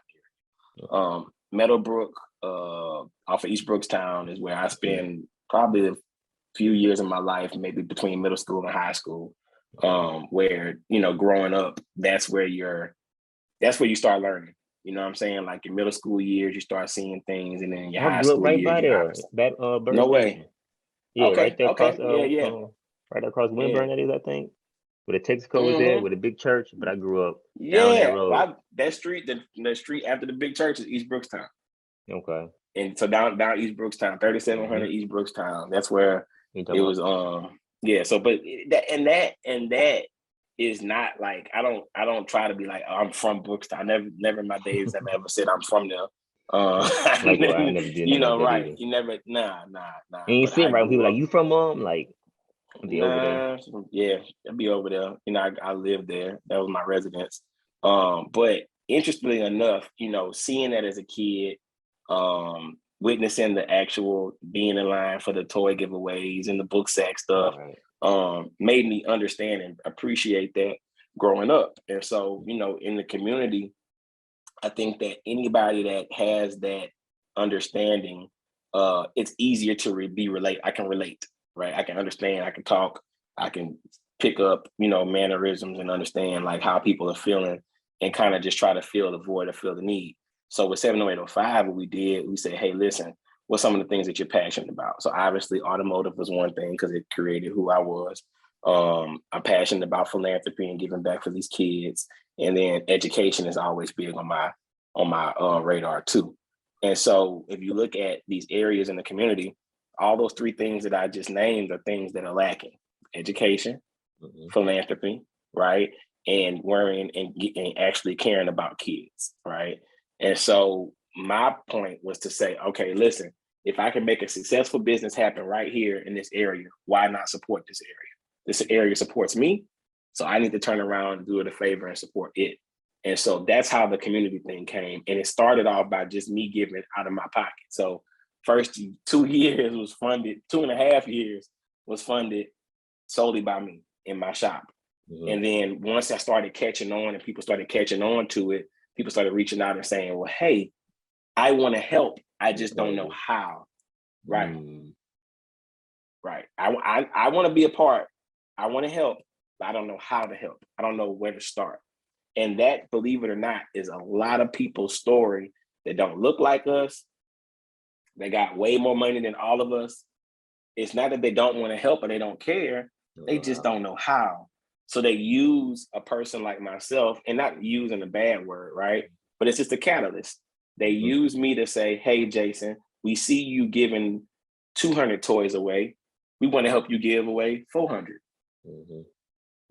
area. Meadowbrook, off of East Brookstown, is where I spend probably a few years of my life, maybe between middle school and high school, where growing up, that's where you start learning. You know what I'm saying? Like in middle school years, you start seeing things, and then in your I high grew up school right years, by you there, obviously that Bird no way. Station. Yeah, right Okay, there across okay, yeah, yeah, right across yeah. Winburn, that is, I think. Where the Texaco was there, Hmm. with a big church, but I grew up down that Yeah, road. that street, the street after the big church is East Brookstown, Okay. and so down East Brookstown, Mm-hmm. 3700 East Brookstown. That's where You it talking was. about? Yeah. So, but that is not like I don't try to be like, oh, I'm from Brookstown. Never in my days have I ever said I'm from there. Likewise, I never did nothing like that Right? either. You never, nah. And you But sit I right with grew people like, up. you from like, I'll be over there. Nah, yeah, I'll be over there. I lived there. That was my residence. But interestingly enough, seeing that as a kid, witnessing the actual being in line for the toy giveaways and the book sack stuff, Right. made me understand and appreciate that growing up. And so, in the community, I think that anybody that has that understanding, it's easier to be relate. I can relate, right? I can understand. I can talk. I can pick up, mannerisms and understand like how people are feeling, and kind of just try to fill the void or fill the need. So with 70805, what we did, we said, hey, listen, what's some of the things that you're passionate about? So obviously, automotive was one thing because it created who I was. I'm passionate about philanthropy and giving back for these kids, and then education is always big on my radar too. And so if you look at these areas in the community, all those three things that I just named are things that are lacking: education, Mm-hmm. philanthropy, right, and worrying and actually caring about kids, right. And so my point was to say, okay, listen, if I can make a successful business happen right here in this area, why not support this area? This area supports me, so I need to turn around and do it a favor and support it. And so that's how the community thing came. And it started off by just me giving out of my pocket. So first 2 years was funded, 2.5 years was funded solely by me in my shop. Mm-hmm. And then once I started catching on and people started catching on to it, people started reaching out and saying, well, hey, I want to help. I just don't know how. Right. Mm-hmm. Right. I want to be a part. I want to help, but I don't know how to help. I don't know where to start. And that, believe it or not, is a lot of people's story that don't look like us. They got way more money than all of us. It's not that they don't want to help or they don't care. They just don't know how. So they use a person like myself, and not using a bad word, right? But it's just a catalyst. They Mm-hmm. use me to say, hey, Jason, we see you giving 200 toys away. We want to help you give away 400. Mm-hmm.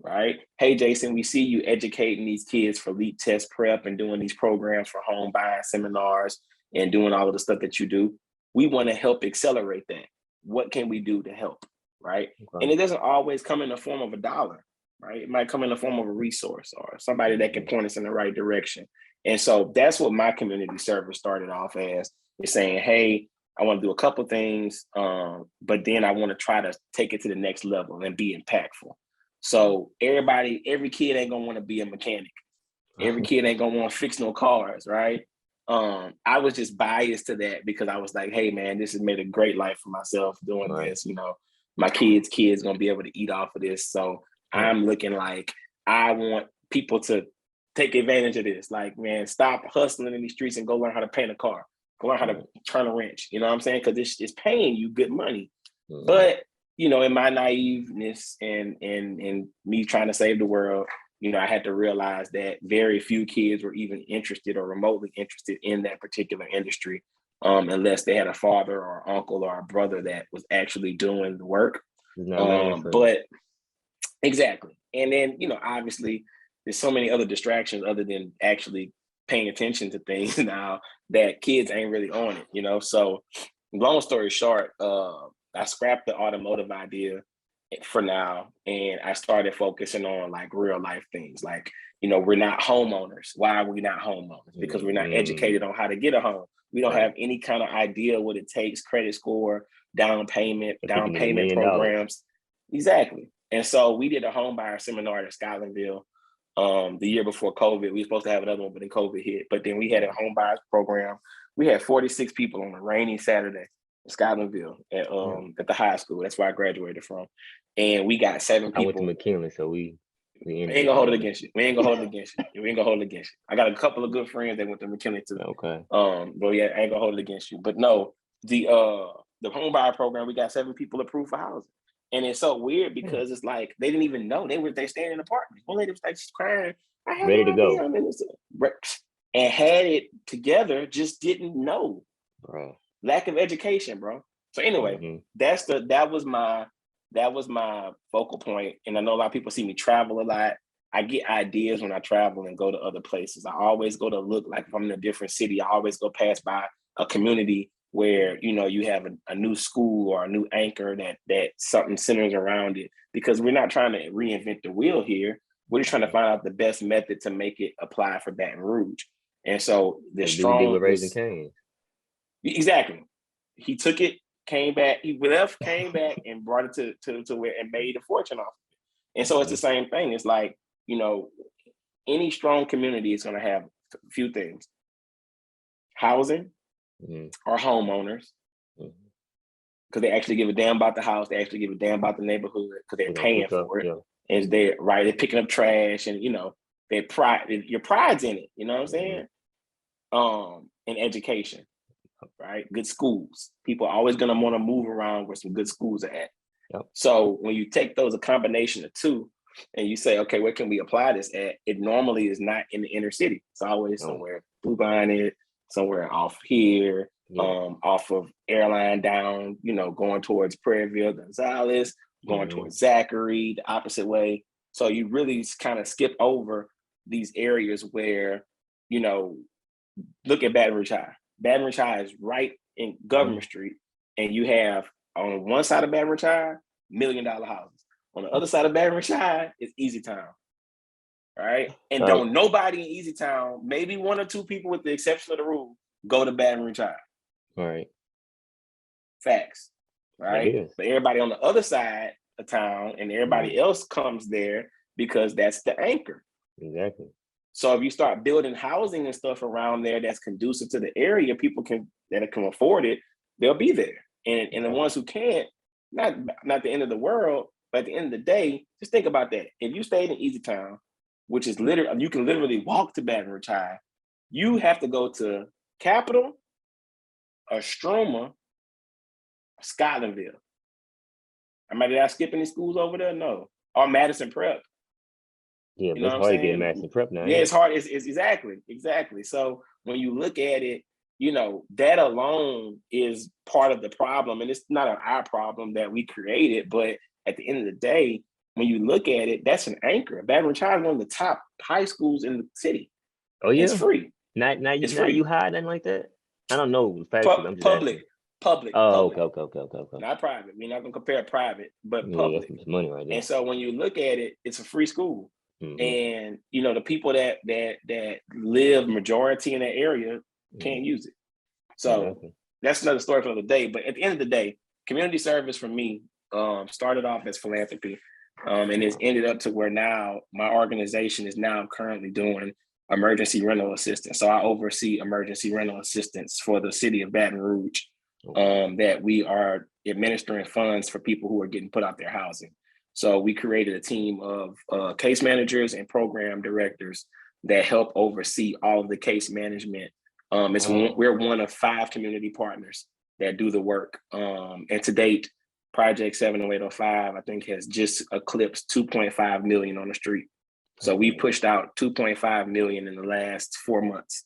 right? Hey, Jason, we see you educating these kids for LEAP test prep and doing these programs for home buying seminars and doing all of the stuff that you do. We want to help accelerate that. What can we do to help, right? Okay. And it doesn't always come in the form of a dollar, right? It might come in the form of a resource or somebody that can point us in the right direction. And so that's what my community service started off as, is saying, hey, I want to do a couple things, but then I want to try to take it to the next level and be impactful. So every kid ain't gonna want to be a mechanic. Every kid ain't gonna want to fix no cars, right? I was just biased to that because I was like, hey man, this has made a great life for myself doing this. You know, my kids gonna be able to eat off of this. So I'm looking like I want people to take advantage of this. Like, man, stop hustling in these streets and go learn how to paint a car. Go learn how to turn a wrench. You know what I'm saying? Because it's paying you good money. But you know, in my naiveness and me trying to save the world, you know, I had to realize that very few kids were even interested or remotely interested in that particular industry, unless they had a father or uncle or a brother that was actually doing the work. But exactly. And then, you know, obviously there's so many other distractions other than actually paying attention to things now that kids ain't really on it, you know? So long story short, I scrapped the automotive idea for now, and I started focusing on like real life things. Like, you know, we're not homeowners. Why are we not homeowners? Because we're not educated on how to get a home. We don't have any kind of idea what it takes, credit score, down payment programs. Exactly. And so we did a home buyer seminar at Scotlandville the year before COVID. We were supposed to have another one, but then COVID hit. But then we had a home buyers program. We had 46 people on a rainy Saturday in Scotlandville at the high school. That's where I graduated from. And we got 7 people. I went to McKinley, so we ain't gonna hold it against you. We ain't gonna hold it against you. We ain't gonna hold it against you. I got a couple of good friends that went to McKinley too. Okay. But yeah, I ain't gonna hold it against you. But no, the home buyer program, we got 7 people approved for housing. And it's so weird because it's like they didn't even know they staying in apartments. One lady was like, she's crying. I had ready to go. And had it together, just didn't know. Bro. Lack of education, bro. So anyway, that was my focal point. And I know a lot of people see me travel a lot. I get ideas when I travel and go to other places. I always go to look, like if I'm in a different city, I always go past by a community where, you know, you have a new school or a new anchor that something centers around it, because we're not trying to reinvent the wheel here. We're just trying to find out the best method to make it apply for Baton Rouge. And so the strong with Raising Cane's. Exactly. He took it, came back, came back and brought it to where and made a fortune off of it. And so it's the same thing. It's like, you know, any strong community is going to have a few things: housing or homeowners, because they actually give a damn about the house. They actually give a damn about the neighborhood because they're paying for it. Yeah. And they're picking up trash, and you know, your pride's in it. You know what I'm saying? And education, right? Good schools. People are always going to want to move around where some good schools are at. Yep. So when you take those, a combination of two, and you say, okay, where can we apply this at? It normally is not in the inner city. It's always somewhere Bluebonnet, somewhere off here, off of Airline down, you know, going towards Prairieville, Gonzales, going towards Zachary, the opposite way. So you really kind of skip over these areas where, you know, look at Baton Rouge High. Baton Rouge High is right in Government Street, and you have on one side of Baton Rouge High, $1 million houses. On the other side of Baton Rouge High is Easy Town, right? And don't nobody in Easy Town, maybe 1 or 2 people with the exception of the rule, go to Baton Rouge High. Right. Facts, right? But everybody on the other side of town and everybody else comes there because that's the anchor. Exactly. So if you start building housing and stuff around there that's conducive to the area, people that can afford it, they'll be there. And the ones who can't, not the end of the world, but at the end of the day, just think about that. If you stayed in Easy Town, which is literally, you can literally walk to Baton Rouge High, you have to go to Capitol, Stroma, Scotlandville. Did I skip any schools over there? No. Or Madison Prep. Yeah, but it's hard to get Madison Prep now. Yeah, it's hard. It's exactly. So when you look at it, you know, that alone is part of the problem. And it's not our problem that we created, but at the end of the day, when you look at it, that's an anchor. Baton Rouge High is one of the top high schools in the city. Oh yeah, it's free. Not It's free. you hide nothing like that. I don't know factually. I'm just asking. Public. Oh, okay. Not private. We're not gonna compare private, but Yeah, public. that's some money right there. And so when you look at it, it's a free school. Mm-hmm. And the people that live majority in that area can't use it. So that's another story for another day. But at the end of the day, community service for me started off as philanthropy, and it's ended up to where now my organization is now currently doing emergency rental assistance. So I oversee emergency rental assistance for the city of Baton Rouge, that we are administering funds for people who are getting put out their housing. So we created a team of case managers and program directors that help oversee all of the case management. We're one of 5 community partners that do the work. And to date, Project 70805, I think, has just eclipsed 2.5 million on the street. So we pushed out 2.5 million in the last 4 months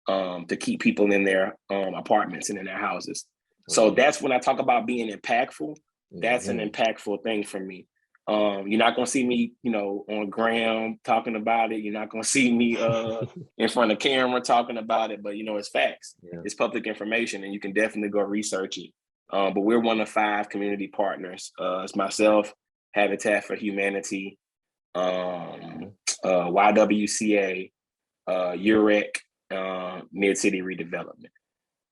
to keep people in their apartments and in their houses. So that's when I talk about being impactful. That's an impactful thing for me. You're not gonna see me, on Gram talking about it. You're not gonna see me in front of camera talking about it, but it's facts. Yeah. It's public information, and you can definitely go research it. But we're one of 5 community partners. It's myself, Habitat for Humanity, YWCA, UREC, Mid City Redevelopment.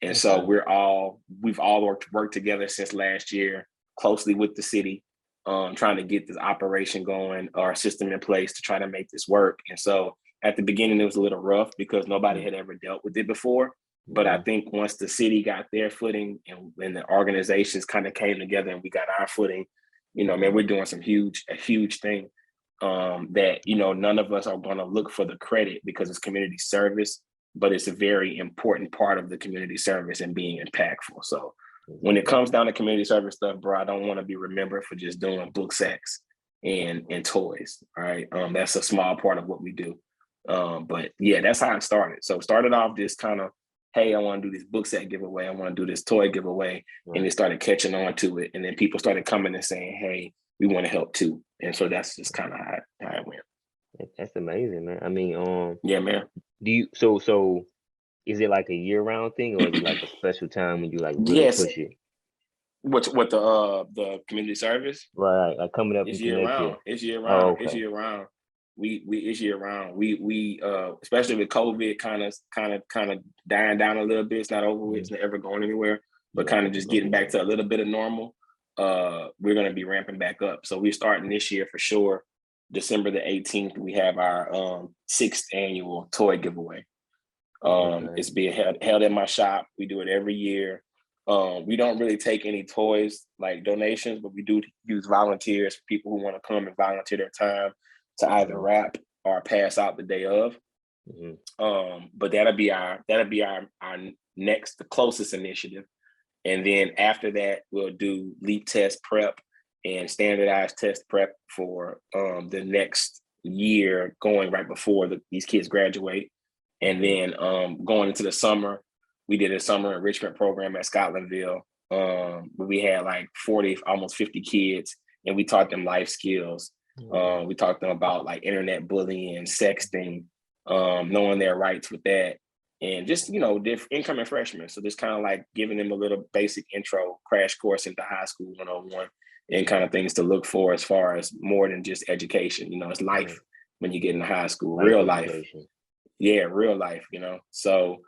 And so we've all worked together since last year, closely with the city, trying to get this operation going, our system in place to try to make this work. And so at the beginning, it was a little rough because nobody had ever dealt with it before. But I think once the city got their footing and the organizations kind of came together and we got our footing, we're doing a huge thing that, none of us are going to look for the credit because it's community service, but it's a very important part of the community service and being impactful. So when it comes down to community service stuff, bro, I don't want to be remembered for just doing book sacks and toys. All right. That's a small part of what we do. But yeah, that's how it started. So it started off just kind of, hey, I want to do this book sack giveaway. I want to do this toy giveaway. And it started catching on to it. And then people started coming and saying, hey, we want to help too. And so that's just kind of how it went. That's amazing, man. I mean, yeah, man. Do you so is it like a year-round thing, or is it like a special time when you like really push it? What the community service? Right, like coming up it's year round. It's year round. Oh, okay. It's year round. We it's year round. We especially with COVID kind of dying down a little bit. It's not over with. It's not ever going anywhere. But kind of just getting back to a little bit of normal. We're gonna be ramping back up. So we're starting this year for sure. December the 18th, we have our 6th annual toy giveaway. It's being held at my shop. We do it every year. We don't really take any toys like donations, but we do use volunteers, people who want to come and volunteer their time to either wrap or pass out the day of. But that'll be our next, the closest initiative. And then after that, we'll do leap test prep and standardized test prep for the next year, going right before these kids graduate. And then going into the summer, we did a summer enrichment program at Scotlandville. We had like 40, almost 50 kids, and we taught them life skills. We taught them about like internet bullying, sexting, knowing their rights with that. And just, incoming freshmen. So just kind of like giving them a little basic intro crash course into high school 101 and kind of things to look for as far as more than just education. It's life when you get into high school, real life. Yeah, real life, So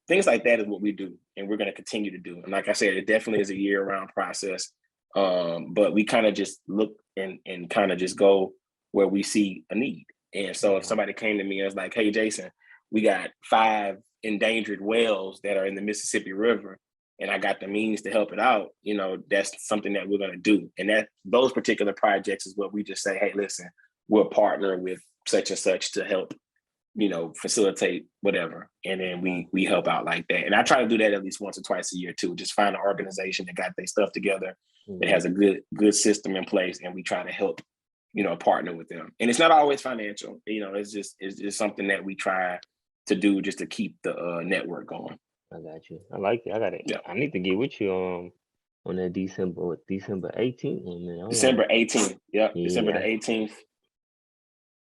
things like that is what we do, and we're going to continue to do. And like I said, it definitely is a year-round process. But we kind of just look and kind of just go where we see a need. And so if somebody came to me and was like, hey, Jason, we got 5 endangered whales that are in the Mississippi River, and I got the means to help it out, that's something that we're going to do. And that those particular projects is what we just say, hey, listen, we'll partner with such and such to help, facilitate whatever. And then we help out like that. And I try to do that at least once or twice a year too. Just find an organization that got their stuff together, that has a good system in place, and we try to help, partner with them. And it's not always financial, it's just something that we try to do just to keep the network going. I got you. I like it. I got it. Yeah. I need to get with you on that December 18th. Oh, man, December 18th. Yep, December yeah, the 18th.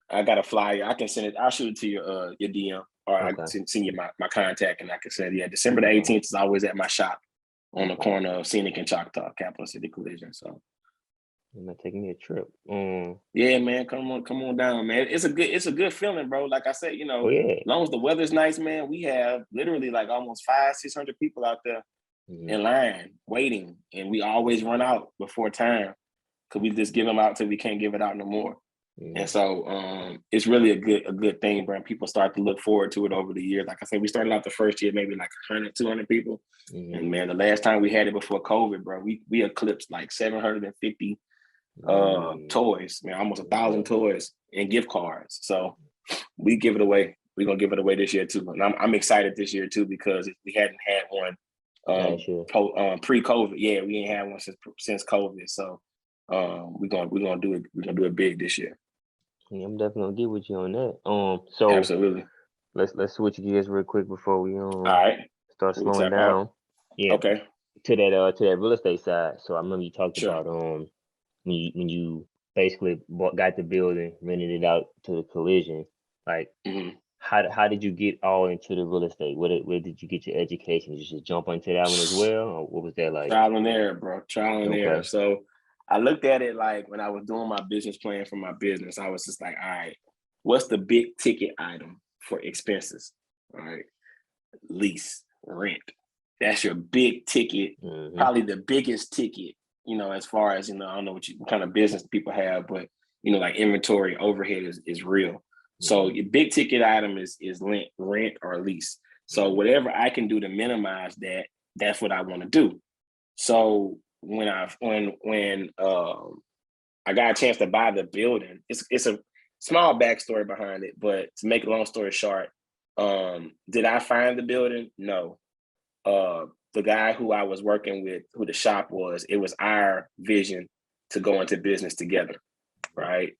I got a flyer. I can send it. I'll shoot it to your DM, or I okay, can send you my contact, and I can send it. Yeah, December the 18th is always at my shop on the corner of Scenic and Choctaw, Capital City Collision. So I'm gonna take me a trip. yeah, man, come on down, man. It's a good feeling, bro. Like I said, Oh yeah. as long as the weather's nice, man, we have literally like almost 500-600 people out there Mm-hmm. in line waiting, and we always run out before time because we just give them out till we can't give it out no more. Mm-hmm. And so it's really a good thing, bro. People start to look forward to it over the years. Like I said, we started out the first year maybe like 100, 200 people. Mm-hmm. And man, the last time we had it before COVID, bro, we eclipsed like 750 toys, man, almost 1,000 toys and gift cards. So we give it away. We're gonna give it away this year too. And I'm excited this year too because we hadn't had one pre-COVID. Yeah, we ain't had one since COVID. So we're gonna do it. We're gonna do it big this year. Yeah, I'm definitely gonna get with you on that. So Absolutely. let's switch gears real quick before we All right. start slowing down. Yeah. Okay. To that real estate side. So I remember you talked Sure. about when you basically got the building, rented it out to the collision. Like how did you get all into the real estate? Where did you get your education? Did you just jump into that one as well, or what was that like? Trial and error, bro. Trial and error. Okay. So I looked at it like when I was doing my business plan for my business, I was just like, all right, what's the big ticket item for expenses? All right. Lease, rent. That's your big ticket, probably the biggest ticket, as far as, I don't know what kind of business people have, but, like inventory overhead is real. So your big ticket item is rent or lease. So whatever I can do to minimize that, that's what I want to do. So when I got a chance to buy the building, it's a small backstory behind it, but to make a long story short, did I find the building? No. The guy who I was working with, who the shop was, it was our vision to go into business together, right?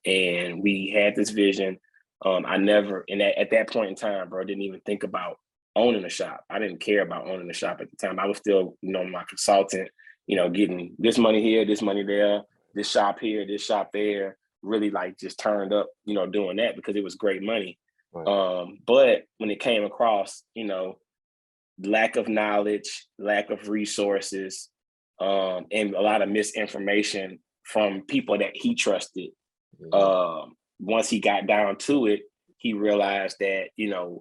And we had this vision. I never, and at that point in time, bro, didn't even think about owning a shop. I didn't care about owning a shop at the time. I was still, my consultant, getting this money here, this money there, this shop here, this shop there, really like just turned up, doing that because it was great money. Right. But when it came across, lack of knowledge, lack of resources, and a lot of misinformation from people that he trusted. Once he got down to it, he realized that,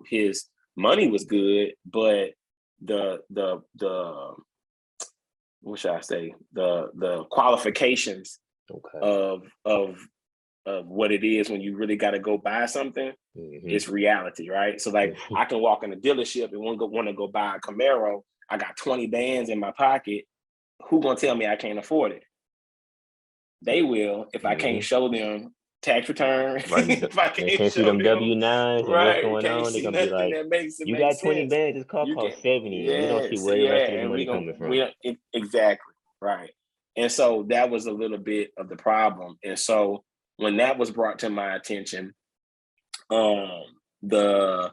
his money was good, but the what should I say? The qualifications of what it is when you really got to go buy something, it's reality, right? So like I can walk in a dealership and want to go buy a Camaro. I got 20 bands in my pocket. Who gonna tell me I can't afford it? They will if I can't show them tax return. Right. If I can't see them W-9s and what's going on, they're gonna be like, you got 20 bands, this car costs 70, and we don't see where the rest of this money coming from. Exactly, right. And so that was a little bit of the problem. And so when that was brought to my attention, the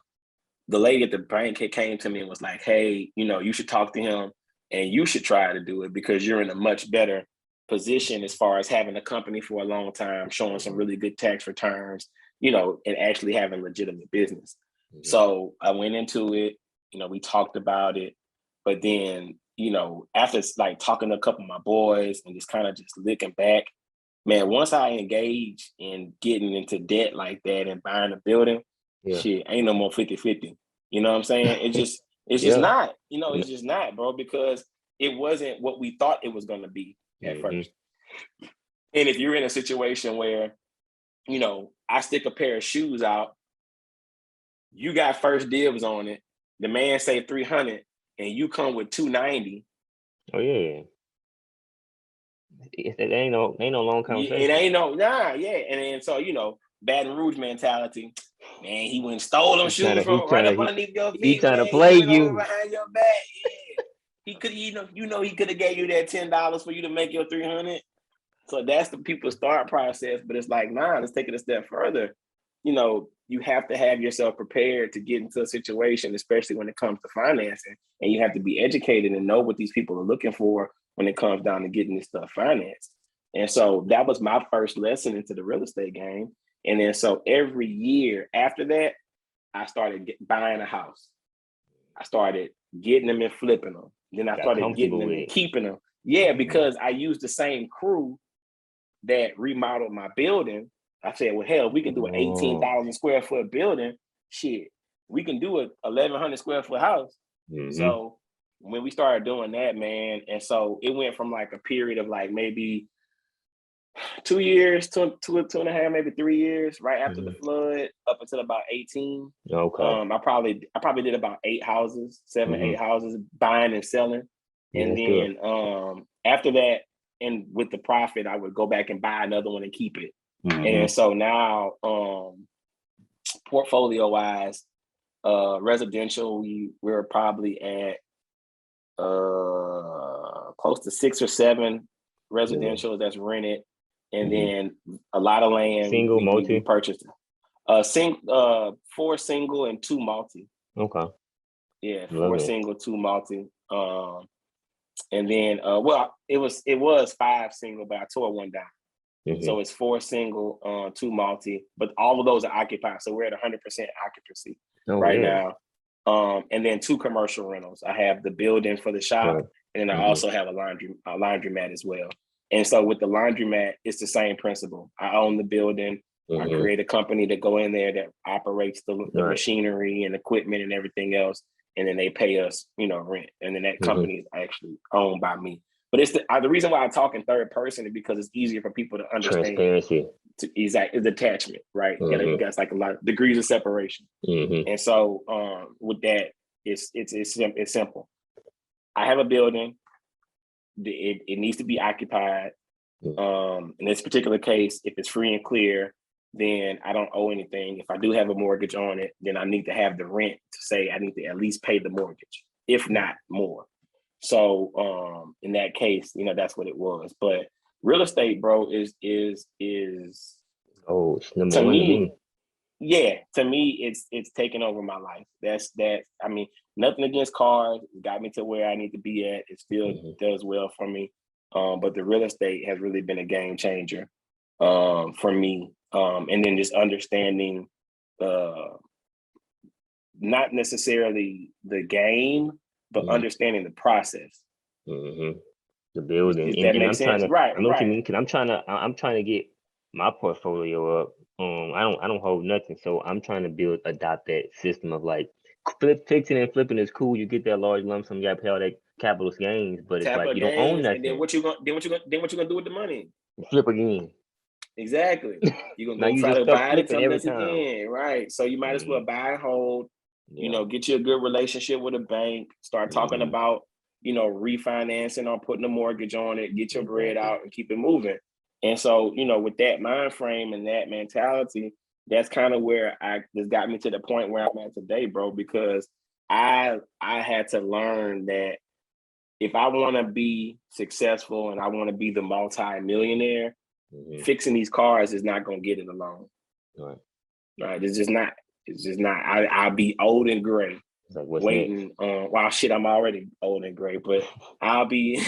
lady at the bank came to me and was like, hey, you should talk to him and you should try to do it because you're in a much better position as far as having a company for a long time, showing some really good tax returns, and actually having legitimate business. So I went into it, we talked about it, but then, after like talking to a couple of my boys and just kind of just looking back, man, once I engaged in getting into debt like that and buying a building, shit, ain't no more 50-50. You know what I'm saying? It's just not, it's just not, bro, because it wasn't what we thought it was going to be at first. And if you're in a situation where, I stick a pair of shoes out, you got first dibs on it, the man say 300 and you come with 290. Oh yeah. It ain't no long conversation. It ain't no, yeah. And then so, Baton Rouge mentality. Man, he went and stole them shoes from right up underneath your feet. He trying to play you behind your back. Yeah. He could, he could have gave you that $10 for you to make your 300. So that's the people's thought process. But it's like, nah, let's take it a step further. you have to have yourself prepared to get into a situation, especially when it comes to financing, and you have to be educated and know what these people are looking for when it comes down to getting this stuff financed. And so that was my first lesson into the real estate game. And then so every year after that, I started buying a house. I started getting them and flipping them. Then I started getting them and keeping them. Yeah, because I used the same crew that remodeled my building. I said, well, hell, we can do an 18,000 square foot building. Shit, we can do a 1,100 square foot house. So when we started doing that, man, and so it went from like a period of like maybe 2 years, two and a half, maybe 3 years, right after the flood, up until about 18. Okay. I probably did about 8 houses, 7 or 8 houses, buying and selling. And then after that, and with the profit, I would go back and buy another one and keep it. And so now, portfolio wise, residential, we're probably at close to 6 or 7 residential that's rented, and then a lot of land. Single, multi? We purchased 4 single and 2 multi. Okay. Yeah, 4 single, 2 multi. And then well, it was 5 single, but I tore one down. So it's 4 single, 2 multi, but all of those are occupied. So we're at 100% occupancy now. And then 2 commercial rentals. I have the building for the shop, and then I also have a laundromat as well. And so with the laundromat, it's the same principle. I own the building. I create a company to go in there that operates the machinery and equipment and everything else. And then they pay us, rent. And then that company is actually owned by me. But it's the reason why I talk in third person is because it's easier for people to understand. Transparency. Exactly, it's attachment, right? You got like a lot of degrees of separation. And so with that, it's simple. I have a building. It needs to be occupied. In this particular case, if it's free and clear, then I don't owe anything. If I do have a mortgage on it, then I need to have the rent to say I need to at least pay the mortgage, if not more. So in that case, that's what it was. But real estate, bro, is number one to me. Yeah, to me, it's taken over my life. That's I mean, nothing against cars. It got me to where I need to be at. It still does well for me. But the real estate has really been a game changer for me. And then just understanding not necessarily the game, but understanding the process. The building. If that makes sense. Right. I know what you mean, because I'm trying to get my portfolio up. I don't hold nothing, so I'm trying to adopt that system of like fixing and flipping is cool. You get that large lump sum, you gotta pay all that capital gains, but it's like you don't own nothing. And then what you gonna do with the money? Flip again. Exactly. You're gonna go try to buy it and something again, right? So you might as well buy and hold. Get you a good relationship with a bank. Start talking about refinancing or putting a mortgage on it. Get your bread out and keep it moving. And so, with that mind frame and that mentality, that's kind of where this got me to the point where I'm at today, bro, because I had to learn that if I want to be successful and I want to be the multi-millionaire, fixing these cars is not going to get it alone. Right. It's just not. I'll be old and gray. Like waiting shit, I'm already old and gray, but I'll be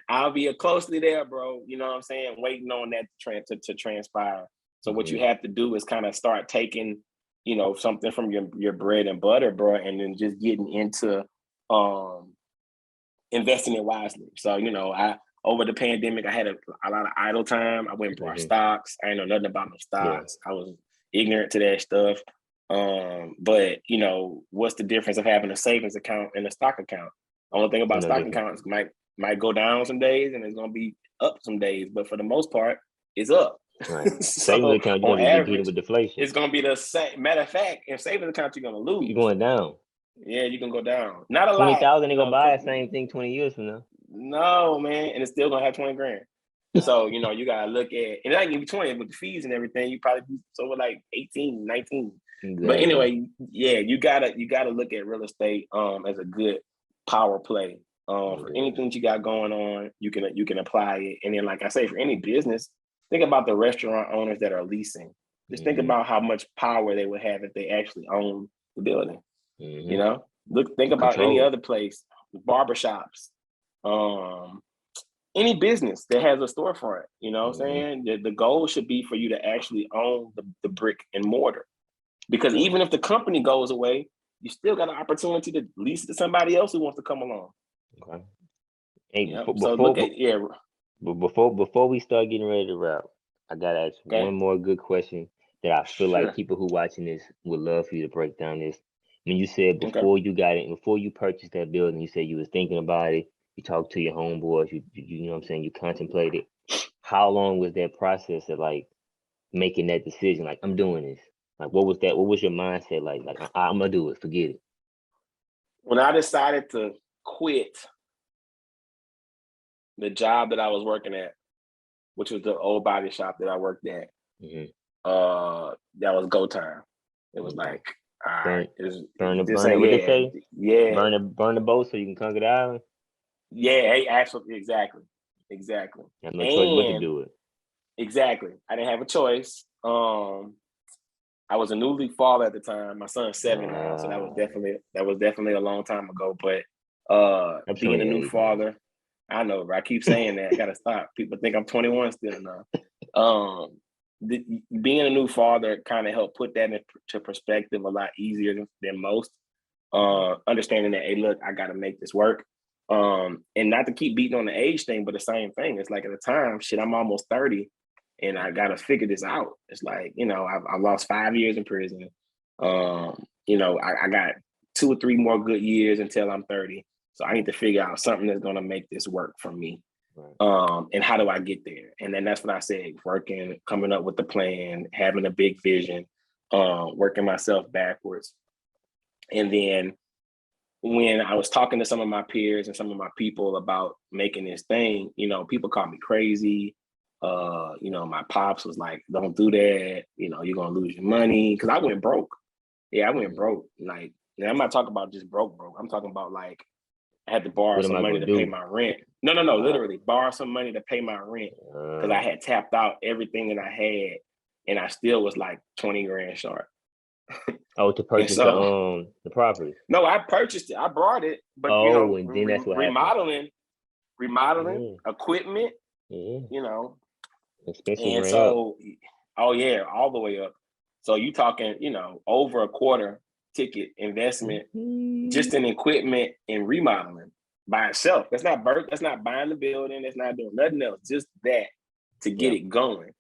I'll be closely there, bro. You know what I'm saying? Waiting on that to transpire. So what you have to do is kind of start taking, something from your bread and butter, bro, and then just getting into investing it wisely. So, I over the pandemic, I had a lot of idle time. I went and bought stocks. I didn't know nothing about no stocks. I was ignorant to that stuff. But what's the difference of having a savings account and a stock account? Only thing about stock accounts might go down some days and it's gonna be up some days, but for the most part, it's up. Right. So savings account, you're gonna be dealing with deflation. It's gonna be the same. Matter of fact, in savings account, you're gonna lose. You're going down. Yeah, you can go down. Not a lot. 20,000 ain't gonna buy the same thing 20 years from now. No, man, and it's still gonna have 20 grand. So, you gotta look at, and it ain't gonna be 20 with the fees and everything. You probably be somewhere like 18, 19. Exactly. But anyway, yeah, you gotta look at real estate as a good power play. For anything that you got going on, you can apply it. And then, like I say, for any business, think about the restaurant owners that are leasing. Just think about how much power they would have if they actually own the building. You know, think about any other place, barbershops, any business that has a storefront. You know what I'm saying? The goal should be for you to actually own the brick and mortar, because even if the company goes away, you still got an opportunity to lease it to somebody else who wants to come along. Okay. Hey, before we start getting ready to wrap, I gotta ask one more good question that I feel like people who watching this would love for you to break down. This, when you said before you purchased that building, you said you was thinking about it, you talked to your homeboys, you know what I'm saying, you contemplated. How long was that process of like making that decision? Like, I'm doing this. Like, what was your mindset like? Like, I'm gonna do it. Forget it. When I decided to quit the job that I was working at, which was the old body shop that I worked at, that was go time. It was like, all right, burn the boat so you can conquer the island. Yeah, absolutely, exactly. I had no choice but to do it. Exactly, I didn't have a choice. I was a newly father at the time. My son's 7 now, so that was definitely a long time ago. But being a new father, I know, but I keep saying that. I gotta stop. People think I'm 21 still now. Being a new father kind of helped put that into perspective a lot easier than most. Understanding that, hey, look, I gotta make this work. And not to keep beating on the age thing, but the same thing. It's like at the time, shit, I'm almost 30. And I got to figure this out. It's like, you know, I lost 5 years in prison. You know, I got 2 or 3 more good years until I'm 30. So I need to figure out something that's going to make this work for me. Right. And how do I get there? And then that's what I said, working, coming up with the plan, having a big vision, working myself backwards. And then when I was talking to some of my peers and some of my people about making this thing, you know, people called me crazy. You know, my pops was like, don't do that. You know, you're going to lose your money. Cause I went broke. Yeah, I went broke. Like, and I'm not talking about just broke. I'm talking about like, I had to borrow some money to pay my rent. No, literally borrow some money to pay my rent. Cause I had tapped out everything that I had and I still was like 20 grand short. To purchase the property. No, I purchased it. I brought it. But you know, and then that's what remodeling, equipment, you know. Expensive and so up. All the way up. So you talking, you know, over a quarter ticket investment just in equipment and remodeling by itself. That's not buying the building, that's not doing nothing else, just that to get it going.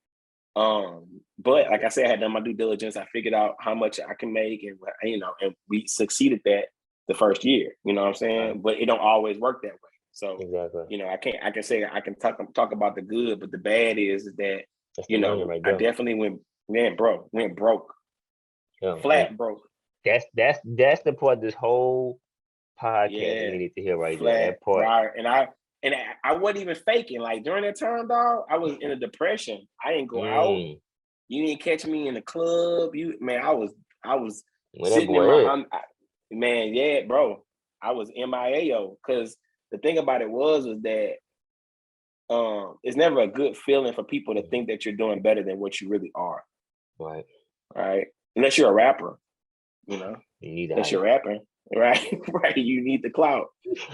But like I said, I had done my due diligence. I figured out how much I can make, and you know, and we succeeded that the first year. You know what I'm saying? But it don't always work that way. So you know, I can say I can talk about the good, but the bad is that you know I definitely went broke, flat broke. That's the part of this whole podcast we need to hear right there. That part. And I wasn't even faking. Like during that time, dog, I was in a depression. I didn't go out. You didn't catch me in the club. I was sitting in my bro. I was MIA, because the thing about it was that it's never a good feeling for people to think that you're doing better than what you really are. Right. Right. Unless you're a rapper, you know. Unless you're rapping, right? Right. You need the clout.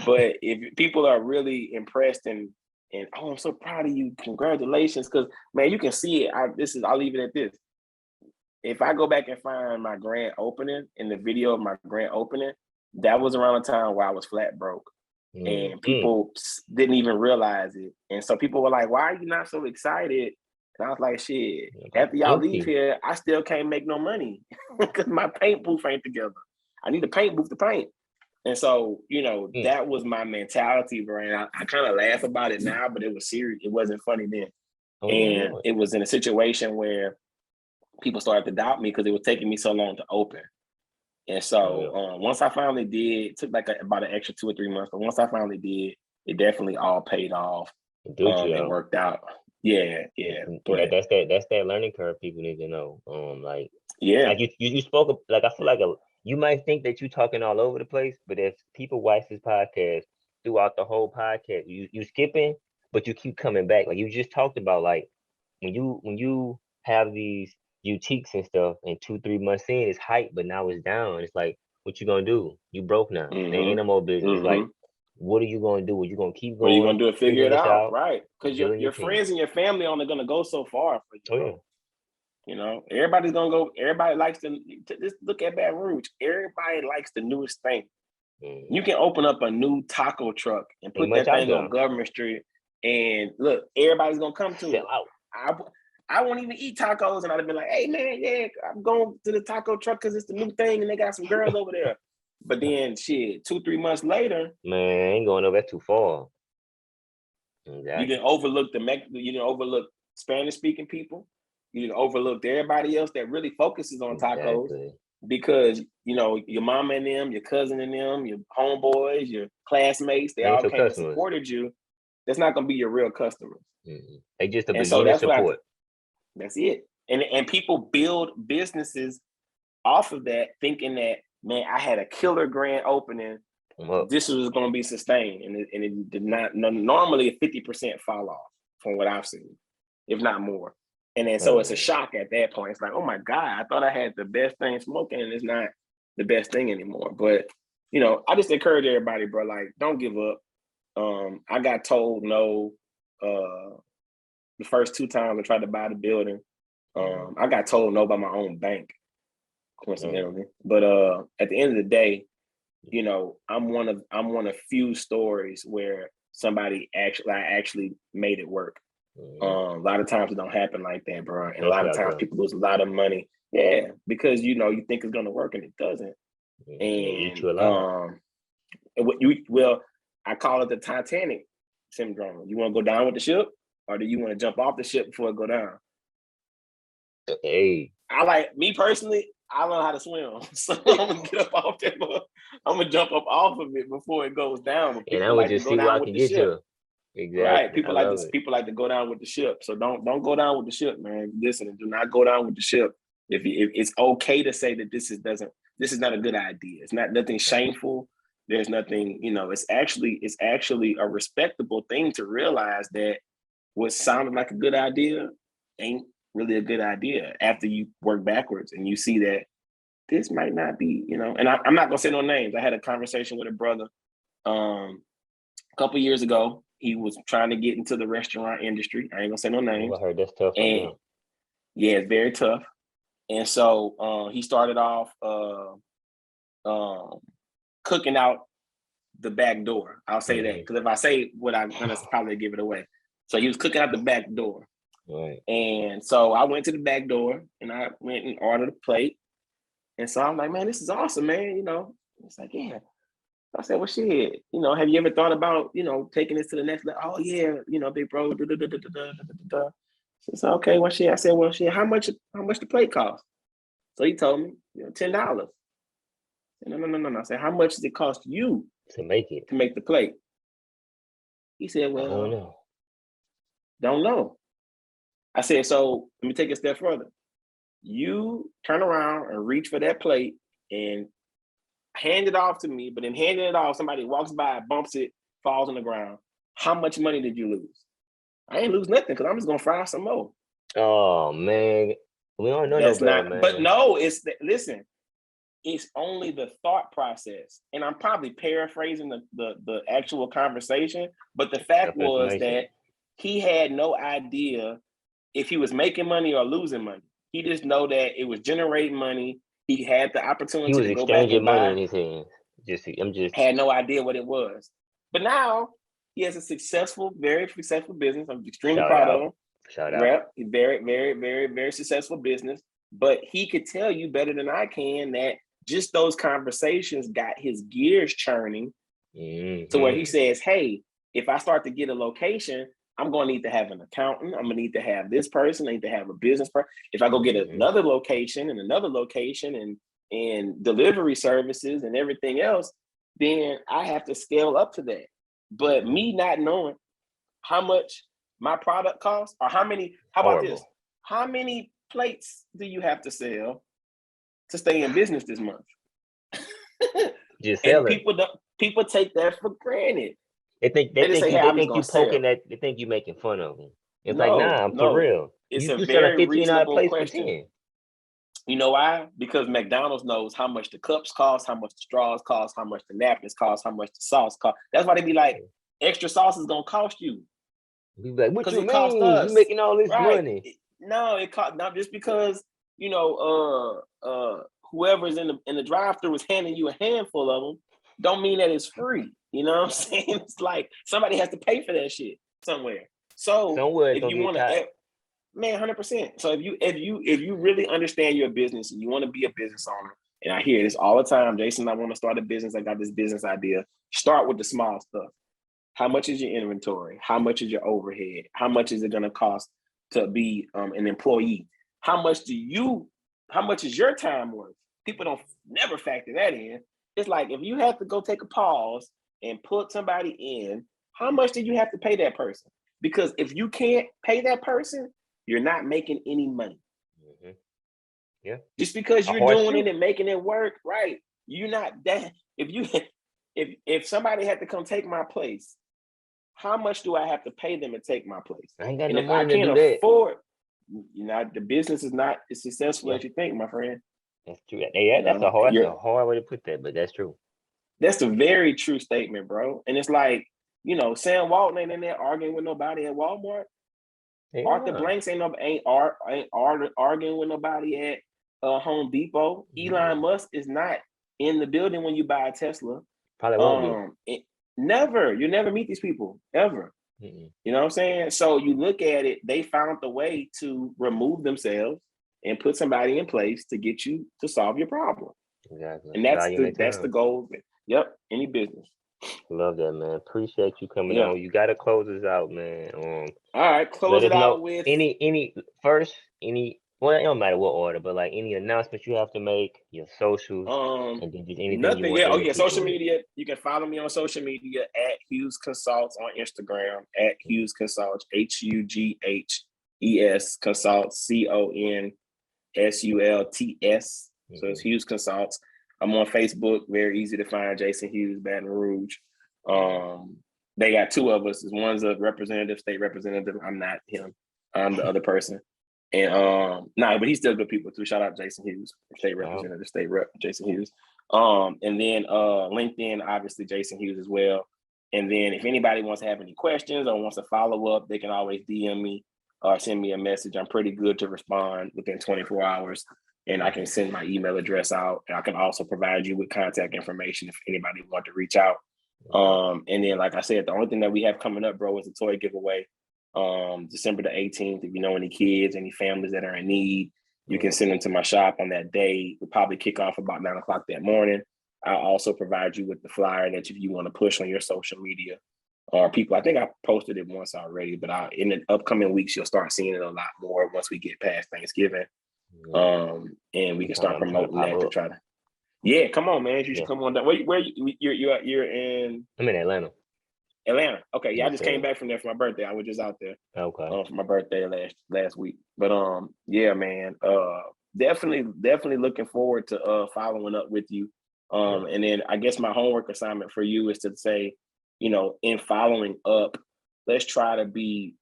But if people are really impressed and I'm so proud of you, congratulations, because man, you can see it. I'll leave it at this. If I go back and find my grand opening in the video of my grand opening, that was around the time where I was flat broke. And people didn't even realize it. And so people were like, why are you not so excited? And I was like, shit, after y'all leave here, I still can't make no money because my paint booth ain't together. I need a paint booth to paint. And so, you know, that was my mentality, bro. And I kind of laugh about it now, but it was serious. It wasn't funny then. And it was in a situation where people started to doubt me because it was taking me so long to open. And so once I finally did, it took like about an extra 2 or 3 months, but once I finally did, it definitely all paid off and worked out. Yeah. But that's that learning curve people need to know. Like you spoke, like I feel like you might think that you're talking all over the place, but if people watch this podcast throughout the whole podcast, you skipping, but you keep coming back. Like you just talked about, like when you have these boutiques and stuff, and 2-3 months in, it's hype, but now it's down. It's like, what you gonna do? You broke now. There ain't no more business. Like, what are you gonna do? Are you gonna keep What are you going? gonna do to figure it out? Right. Because your team. friends and your family only gonna go so far for you. Oh, yeah. You know, everybody's gonna go. Everybody likes to just look at Baton Rouge. Everybody likes the newest thing. You can open up a new taco truck and put that thing on Government Street, and look, everybody's gonna come to it. I won't even eat tacos, and I'd have been like, "Hey man, yeah, I'm going to the taco truck because it's the new thing, and they got some girls over there." But then, shit, 2-3 months later, man, I ain't going over that too far. Exactly. You didn't overlook Spanish speaking people. You didn't overlook everybody else that really focuses on tacos. Exactly. Because, you know, your mama and them, your cousin and them, your homeboys, your classmates, they all came and supported you. That's not going to be your real customers. They just a beginning support. That's it. And people build businesses off of that, thinking that, man, I had a killer grand opening. This was going to be sustained. And it did not. Normally, a 50% fall off from what I've seen, if not more. And then so it's a shock at that point. It's like, oh my God, I thought I had the best thing smoking, and it's not the best thing anymore. But, you know, I just encourage everybody, bro, like, don't give up. I got told no the first 2 times I tried to buy the building. I got told no by my own bank, coincidentally. But at the end of the day, you know, I'm one of few stories where somebody actually made it work. A lot of times it don't happen like that, bro. And a lot of times people lose a lot of money. Yeah, because, you know, you think it's gonna work and it doesn't. And I call it the Titanic syndrome. You want to go down with the ship, or do you want to jump off the ship before it go down? Hey, me personally, I learn how to swim, so I'm gonna get up off that. I'm gonna jump up off of it before it goes down. And I would just see where I can get to. Exactly. Right. People like to go down with the ship. So don't go down with the ship, man. Listen, do not go down with the ship. If it's okay to say that this is not a good idea. It's not nothing shameful. There's nothing, you know, it's actually a respectable thing to realize that what sounded like a good idea ain't really a good idea after you work backwards and you see that this might not be, you know. And I'm not gonna say no names. I had a conversation with a brother a couple years ago. He was trying to get into the restaurant industry. I ain't gonna say no names. I heard that's tough. And yeah, it's very tough. And so he started off cooking out the back door. I'll say that because if I say what I'm gonna probably give it away. So he was cooking out the back door. Right. And so I went to the back door and I went and ordered a plate. And so I'm like, man, this is awesome, man. You know, it's like, yeah. I said, well, shit, you know, have you ever thought about, you know, taking this to the next level? Oh, yeah, you know, big bro. So, okay, well, shit. I said, well, shit, how much the plate cost? So he told me, you know, $10. I said, no. I said, how much does it cost you to make the plate? He said, well, don't know. I said, so let me take it a step further. You turn around and reach for that plate and hand it off to me, but in handing it off, somebody walks by, bumps it, falls on the ground. How much money did you lose? I ain't lose nothing because I'm just gonna fry some more. Oh man, we don't know no better, man. But no, listen. It's only the thought process, and I'm probably paraphrasing the actual conversation. But the fact was that he had no idea if he was making money or losing money. He just know that it was generating money. He had the opportunity to go back and buy. In his hands. Had no idea what it was. But now he has a very successful business. I'm extremely proud of him. Shout out. Very, very, very, very successful business. But he could tell you better than I can that just those conversations got his gears churning to where he says, hey, if I start to get a location, I'm going to need to have an accountant. I'm going to need to have this person. I need to have a business person. If I go get another location and delivery services and everything else, then I have to scale up to that. But me not knowing how much my product costs or how about this? How many plates do you have to sell to stay in business this month? Just sell it. People take that for granted. They think you poking that. They think you making fun of them. It's like, nah, I'm for real. It's you a very selling $15 reasonable plates question. for 10. You know why? Because McDonald's knows how much the cups cost, how much the straws cost, how much the napkins cost, how much the sauce cost. That's why they be like, extra sauce is gonna cost you. You be like, what Because you it cost mean? You us. making all this Right. money? No, it cost not just because, you know, whoever's in the drive-through is handing you a handful of them, don't mean that it's free. You know what I'm saying? It's like somebody has to pay for that shit somewhere. So Somewhere it's if gonna you get want caught. to, man, 100%. So if you really understand your business and you want to be a business owner, and I hear this all the time, Jason, I want to start a business. I got this business idea. Start with the small stuff. How much is your inventory? How much is your overhead? How much is it going to cost to be an employee? How much is your time worth? People don't never factor that in. It's like if you have to go take a pause and put somebody in, how much do you have to pay that person? Because if you can't pay that person, you're not making any money. Mm-hmm. Yeah. Just because you're doing it and making it work, right? You're not that. If somebody had to come take my place, how much do I have to pay them to take my place? I ain't got And no if money I can't to do that. afford, the business is not as successful as you think, my friend. That's true. Yeah, that's a hard way to put that, but that's true. That's a very true statement, bro. And it's like, Sam Walton ain't in there arguing with nobody at Walmart. Yeah. Arthur Blanks ain't arguing with nobody at Home Depot. Mm-hmm. Elon Musk is not in the building when you buy a Tesla. Probably won't be. Never. You never meet these people ever. Mm-hmm. You know what I'm saying? So you look at it, they found the way to remove themselves and put somebody in place to get you to solve your problem. Exactly. And that's the goal. Yep. Any business. Love that, man. Appreciate you coming on. You got to close us out, man. All right. Close it out with any well, it don't matter what order, but like any announcements you have to make, your socials, and then just anything nothing. You want social media. You can follow me on social media at Hughes Consults on Instagram, at Hughes Consults, HUGHES Consults, CONSULTS. So it's Hughes Consults. I'm on Facebook, very easy to find, Jason Hughes, Baton Rouge. They got two of us. One's a state representative. I'm not him. I'm the other person. And but he's still good people too. Shout out Jason Hughes, state representative, state rep Jason Hughes. And then LinkedIn, obviously Jason Hughes as well. And then if anybody wants to have any questions or wants to follow up, they can always DM me or send me a message. I'm pretty good to respond within 24 hours. And I can send my email address out. And I can also provide you with contact information if anybody wants to reach out. And then, like I said, the only thing that we have coming up, bro, is a toy giveaway. December the 18th. If you know any kids, any families that are in need, you can send them to my shop on that day. We'll probably kick off about 9 o'clock that morning. I'll also provide you with the flyer that if you want to push on your social media or people, I think I posted it once already, but in the upcoming weeks, you'll start seeing it a lot more once we get past Thanksgiving. And we can start promoting that to try to. Yeah, come on, man. You should come on down. Where you're in? I'm in Atlanta. Atlanta. Okay, yeah, I just came back from there for my birthday. I was just out there. Okay. For my birthday last week. But yeah, man. Definitely looking forward to following up with you. And then I guess my homework assignment for you is to say, in following up, let's try to be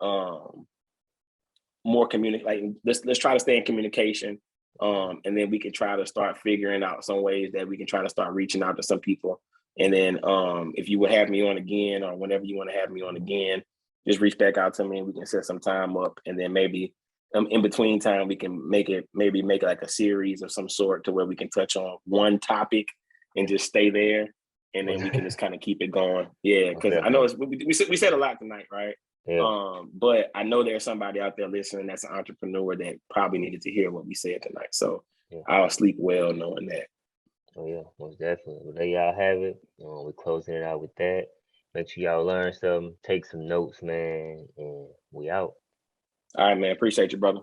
more communicating. Let's try to stay in communication. And then we can try to start figuring out some ways that we can try to start reaching out to some people. And then if you would have me on again or whenever you want to have me on again, just reach back out to me and we can set some time up. And then maybe in between time, we can make like a series of some sort to where we can touch on one topic and just stay there. And then we can just kind of keep it going. Yeah, because I know we said a lot tonight, right? Yeah. But I know there's somebody out there listening that's an entrepreneur that probably needed to hear what we said tonight. So I'll sleep well knowing that. Oh yeah, most definitely. Well, there y'all have it. We're closing it out with that. Make sure y'all learn something, take some notes, man, and we out. All right, man. Appreciate you, brother.